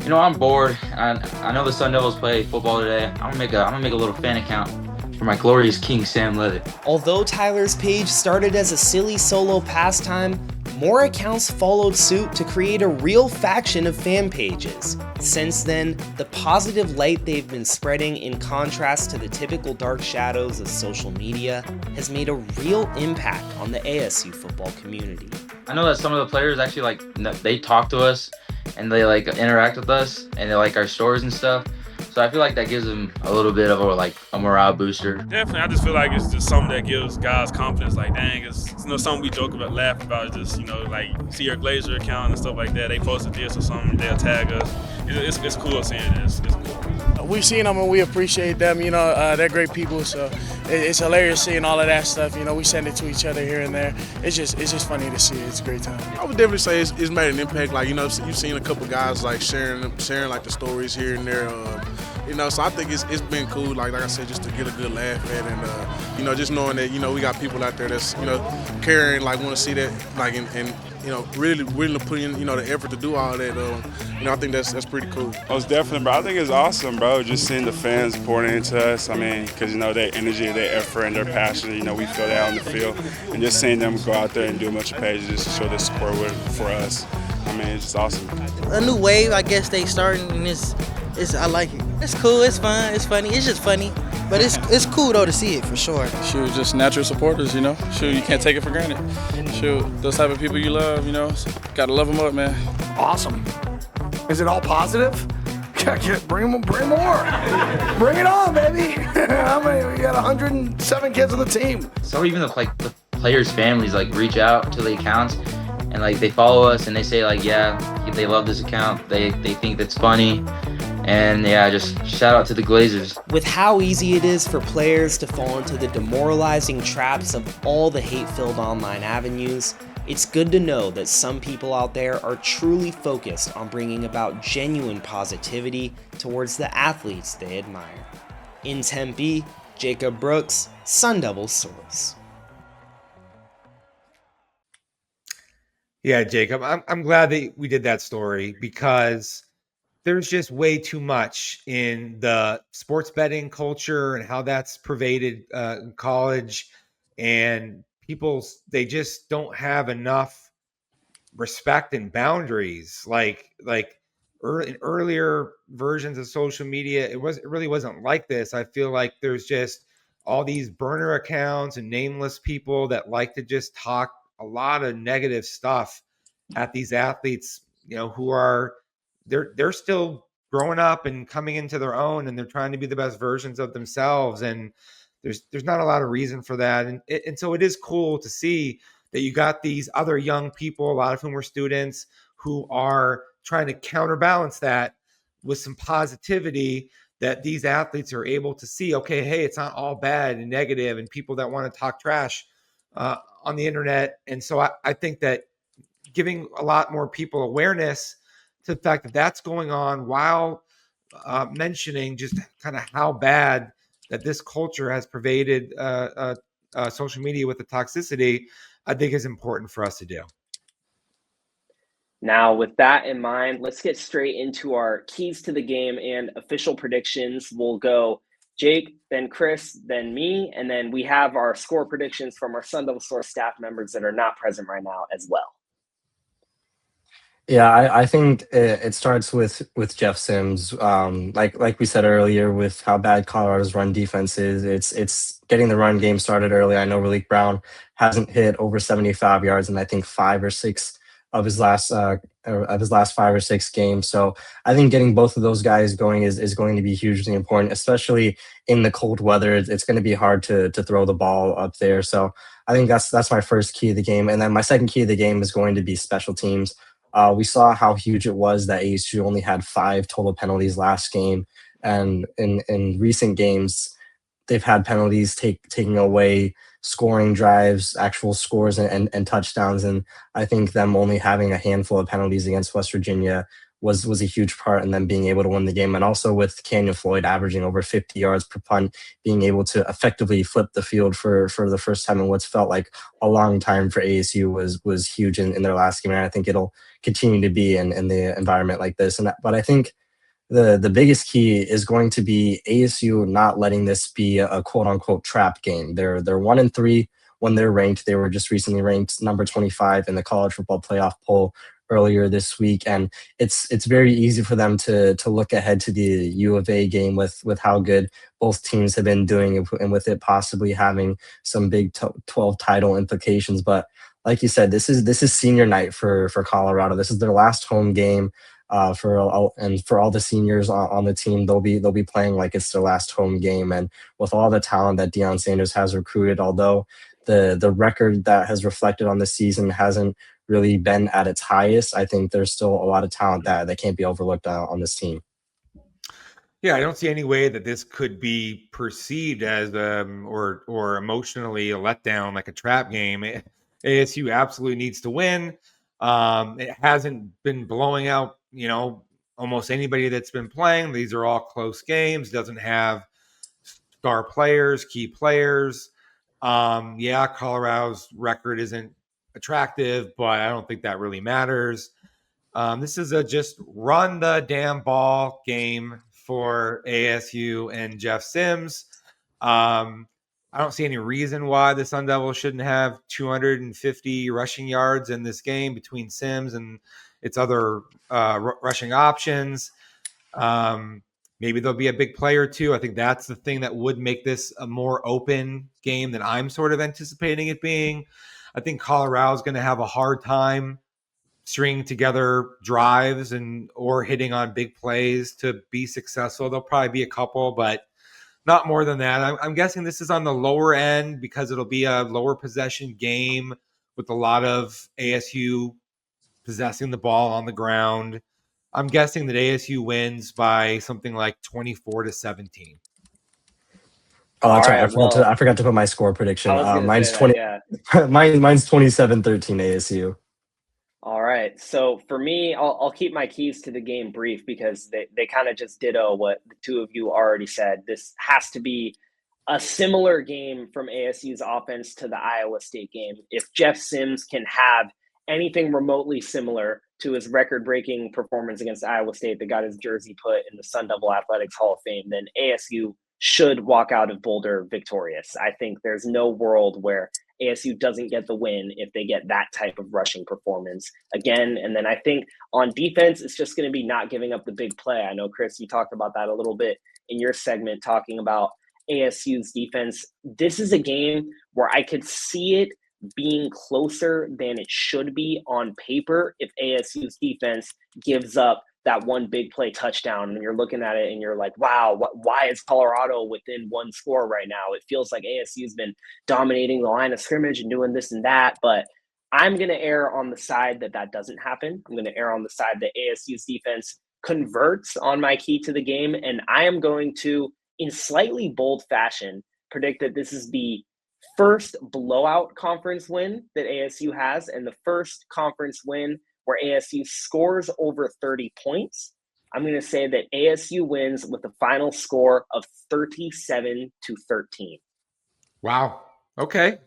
you know, I'm bored. I know the Sun Devils play football today. I'm gonna make a little fan account for my glorious king, Sam Levitt. Although Tyler's page started as a silly solo pastime, more accounts followed suit to create a real faction of fan pages. Since then, the positive light they've been spreading, in contrast to the typical dark shadows of social media, has made a real impact on the ASU football community. I know that some of the players actually they talk to us and they interact with us and they like our stories and stuff. So I feel like that gives them a little bit of a morale booster. Definitely, I just feel like it's just something that gives guys confidence. Like, dang, it's something we joke about, laugh about. It's just, see your Glazer account and stuff like that. They posted this or something, they'll tag us. It's cool seeing this. It's cool. We've seen them and we appreciate them. They're great people, so it's hilarious seeing all of that stuff. We send it to each other here and there. It's just funny to see. It's a great time. I would definitely say it's made an impact. You've seen a couple guys sharing the stories here and there. So I think it's been cool. Like I said, just to get a good laugh at, and just knowing that we got people out there that's caring, want to see that, and really willing to put in the effort to do all that. I think that's pretty cool. Most definitely, bro. I think it's awesome, bro. Just seeing the fans pouring into us. I mean, because their energy, their effort, and their passion. We feel that on the field, and just seeing them go out there and do a bunch of pages just to show their support for us. I mean, it's just awesome. A new wave, I guess they starting, and I like it. It's cool, it's fun, it's funny, it's just funny. But it's cool though to see it for sure. Shoot, just natural supporters, Shoot, you can't take it for granted. Shoot, those type of people you love, gotta love them up, man. Awesome. Is it all positive? Bring more. Bring it on, baby. How many? We got 107 kids on the team. So even the players' families reach out to the accounts and they follow us and they say yeah, they love this account. They think that's funny. And yeah, just shout out to the Glazers. With how easy it is for players to fall into the demoralizing traps of all the hate-filled online avenues, it's good to know that some people out there are truly focused on bringing about genuine positivity towards the athletes they admire. In Tempe, Jacob Brooks, Sun Devil Source. Yeah, Jacob, I'm glad that we did that story because there's just way too much in the sports betting culture and how that's pervaded in college, and they just don't have enough respect and boundaries. In earlier versions of social media, it really wasn't like this. I feel like there's just all these burner accounts and nameless people that like to just talk a lot of negative stuff at these athletes, who are they're still growing up and coming into their own, and they're trying to be the best versions of themselves. And there's not a lot of reason for that. And so it is cool to see that you got these other young people, a lot of whom were students, who are trying to counterbalance that with some positivity, that these athletes are able to see, okay, hey, it's not all bad and negative and people that want to talk trash on the internet. And so I think that giving a lot more people awareness to the fact that that's going on, while mentioning just kind of how bad that this culture has pervaded social media with the toxicity, I think is important for us to do. Now, with that in mind, let's get straight into our keys to the game and official predictions. We'll go Jake, then Chris, then me, and then we have our score predictions from our Sun Devil Source staff members that are not present right now as well. Yeah, I think it starts with Jeff Sims. Like we said earlier, with how bad Colorado's run defense is, it's getting the run game started early. I know Raleek Brown hasn't hit over 75 yards in I think 5 or 6 of his last 5 or 6 games. So I think getting both of those guys going is going to be hugely important, especially in the cold weather. It's going to be hard to throw the ball up there. So I think that's my first key of the game, and then my second key of the game is going to be special teams. We saw how huge it was that ASU only had 5 total penalties last game, and in recent games they've had penalties taking away scoring drives, actual scores, and touchdowns. And I think them only having a handful of penalties against West Virginia was a huge part in them being able to win the game. And also with Canyon Floyd averaging over 50 yards per punt, being able to effectively flip the field for the first time in what's felt like a long time for ASU was huge in their last game. And I think it'll continue to be in the environment like this. But I think the biggest key is going to be ASU not letting this be a quote unquote trap game. They're 1-3 when they're ranked. They were just recently ranked number 25 in the college football playoff poll earlier this week, and it's very easy for them to look ahead to the U of A game with how good both teams have been doing, and with it possibly having some Big 12 title implications. But like you said, this is senior night for Colorado. This is their last home game. For all the seniors on the team, they'll be playing like it's their last home game. And with all the talent that Deion Sanders has recruited, although the record that has reflected on the season hasn't really been at its highest, I think there's still a lot of talent that can't be overlooked on this team. Yeah, I don't see any way that this could be perceived as or emotionally a letdown, like a trap game. ASU absolutely needs to win. It hasn't been blowing out, almost anybody that's been playing. These are all close games. Doesn't have star players, key players. Colorado's record isn't attractive, but I don't think that really matters. This is a just run the damn ball game for ASU and Jeff Sims. I don't see any reason why the Sun Devils shouldn't have 250 rushing yards in this game between Sims and its other rushing options. Maybe there'll be a big play or two. I think that's the thing that would make this a more open game than I'm sort of anticipating it being. I think Colorado's going to have a hard time stringing together drives or hitting on big plays to be successful. There'll probably be a couple, but not more than that. I'm guessing this is on the lower end because it'll be a lower possession game with a lot of ASU possessing the ball on the ground. I'm guessing that ASU wins by something like 24-17. Oh, that's right. I forgot to put my score prediction. Mine's 20. Mine's 27-13 ASU. All right. So for me, I'll keep my keys to the game brief because they kind of just ditto what the two of you already said. This has to be a similar game from ASU's offense to the Iowa State game. If Jeff Sims can have anything remotely similar to his record-breaking performance against Iowa State that got his jersey put in the Sun Devil Athletics Hall of Fame, then ASU should walk out of Boulder victorious. I think there's no world where ASU doesn't get the win if they get that type of rushing performance again. And then I think on defense, it's just going to be not giving up the big play. I know, Chris, you talked about that a little bit in your segment talking about ASU's defense. This is a game where I could see it being closer than it should be on paper if ASU's defense gives up that one big play touchdown and you're looking at it and you're like, wow, why is Colorado within one score right now? It feels like ASU's been dominating the line of scrimmage and doing this and that, but I'm going to err on the side that doesn't happen. I'm going to err on the side that ASU's defense converts on my key to the game, and I am going to, in slightly bold fashion, predict that this is the first blowout conference win that ASU has and the first conference win where ASU scores over 30 points. I'm going to say that ASU wins with a final score of 37-13. Wow. Okay.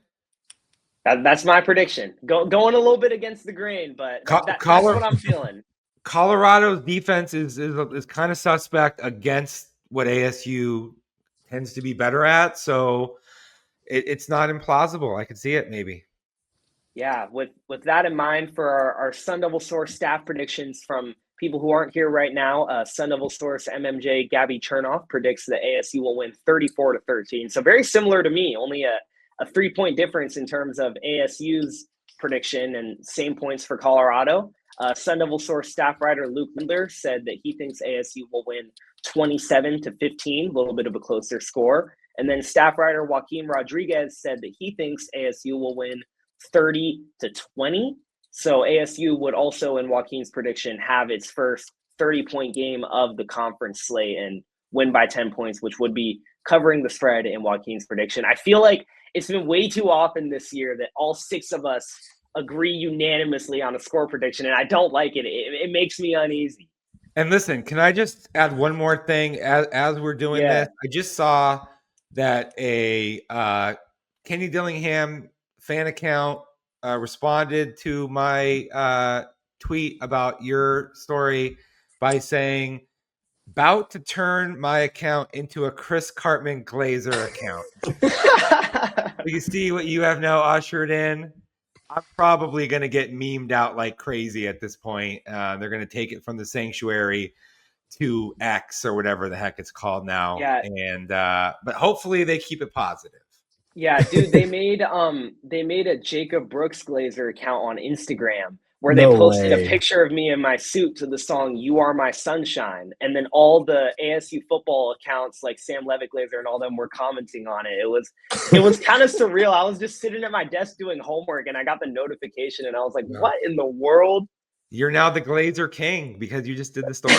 That's my prediction. Going a little bit against the grain, but that's what I'm feeling. Colorado's defense is kind of suspect against what ASU tends to be better at, so it's not implausible. I could see it maybe. Yeah, with that in mind, for our Sun Devil Source staff predictions from people who aren't here right now, Sun Devil Source MMJ Gabby Chernoff predicts that ASU will win 34-13. So very similar to me, only a 3-point difference in terms of ASU's prediction and same points for Colorado. Sun Devil Source staff writer Luke Lindler said that he thinks ASU will win 27-15, a little bit of a closer score. And then staff writer Joaquin Rodriguez said that he thinks ASU will win 30-20. So ASU would also, in Joaquin's prediction, have its first 30-point game of the conference slate and win by 10 points, which would be covering the spread in Joaquin's prediction. I feel like it's been way too often this year that all 6 of us agree unanimously on a score prediction, and I don't like it. It makes me uneasy. And listen, can I just add one more thing as we're doing this? I just saw that a Kenny Dillingham fan account responded to my tweet about your story by saying, "About to turn my account into a Chris Cartman Glazer account." You see what you have now ushered in? I'm probably going to get memed out like crazy at this point. They're going to take it from the sanctuary to X or whatever the heck it's called now. Yeah. And but hopefully they keep it positive. Yeah, dude, they made a Jacob Brooks Glazer account on Instagram where they posted a picture of me in my suit to the song "You Are My Sunshine," and then all the ASU football accounts like Sam Levitt Glazer and all them were commenting on it. It was kind of surreal. I was just sitting at my desk doing homework and I got the notification and I was like, "What in the world?" You're now the Glazer king because you just did the story.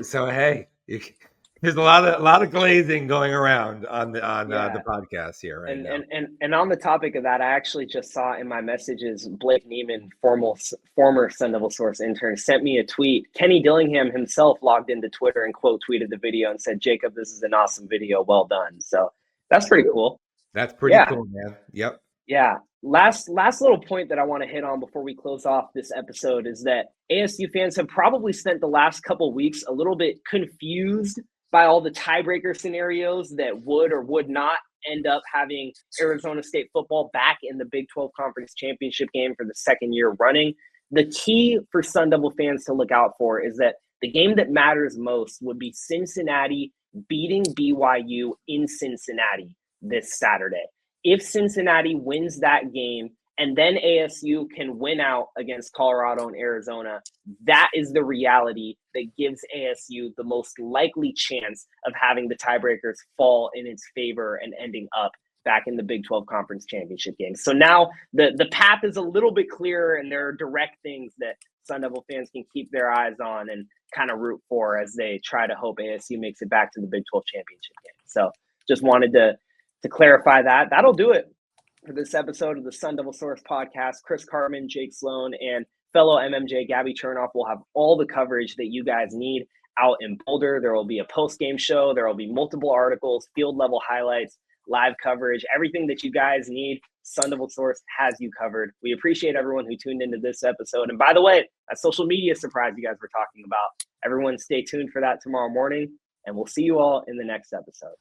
so hey, there's a lot of glazing going around on the podcast here right now. And on the topic of that, I actually just saw in my messages Blake Neiman, former Sun Devil Source intern, sent me a tweet. Kenny Dillingham himself logged into Twitter and quote tweeted the video and said, "Jacob, this is an awesome video. Well done." So that's pretty cool. That's pretty cool, man. Yep. Yeah. Last little point that I want to hit on before we close off this episode is that ASU fans have probably spent the last couple weeks a little bit confused by all the tiebreaker scenarios that would or would not end up having Arizona State football back in the Big 12 Conference Championship game for the second year running. The key for Sun Devil fans to look out for is that the game that matters most would be Cincinnati beating BYU in Cincinnati this Saturday. If Cincinnati wins that game and then ASU can win out against Colorado and Arizona, that is the reality that gives ASU the most likely chance of having the tiebreakers fall in its favor and ending up back in the Big 12 Conference Championship game. So now the path is a little bit clearer and there are direct things that Sun Devil fans can keep their eyes on and kind of root for as they try to hope ASU makes it back to the Big 12 Championship game. So just wanted to clarify that. That'll do it for this episode of the Sun Devil Source podcast. Chris Cartman, Jake Sloan, and fellow MMJ Gabby Chernoff will have all the coverage that you guys need out in Boulder. There will be a post-game show. There will be multiple articles, field-level highlights, live coverage, everything that you guys need. Sun Devil Source has you covered. We appreciate everyone who tuned into this episode. And by the way, that social media surprise you guys were talking about, everyone stay tuned for that tomorrow morning, and we'll see you all in the next episode.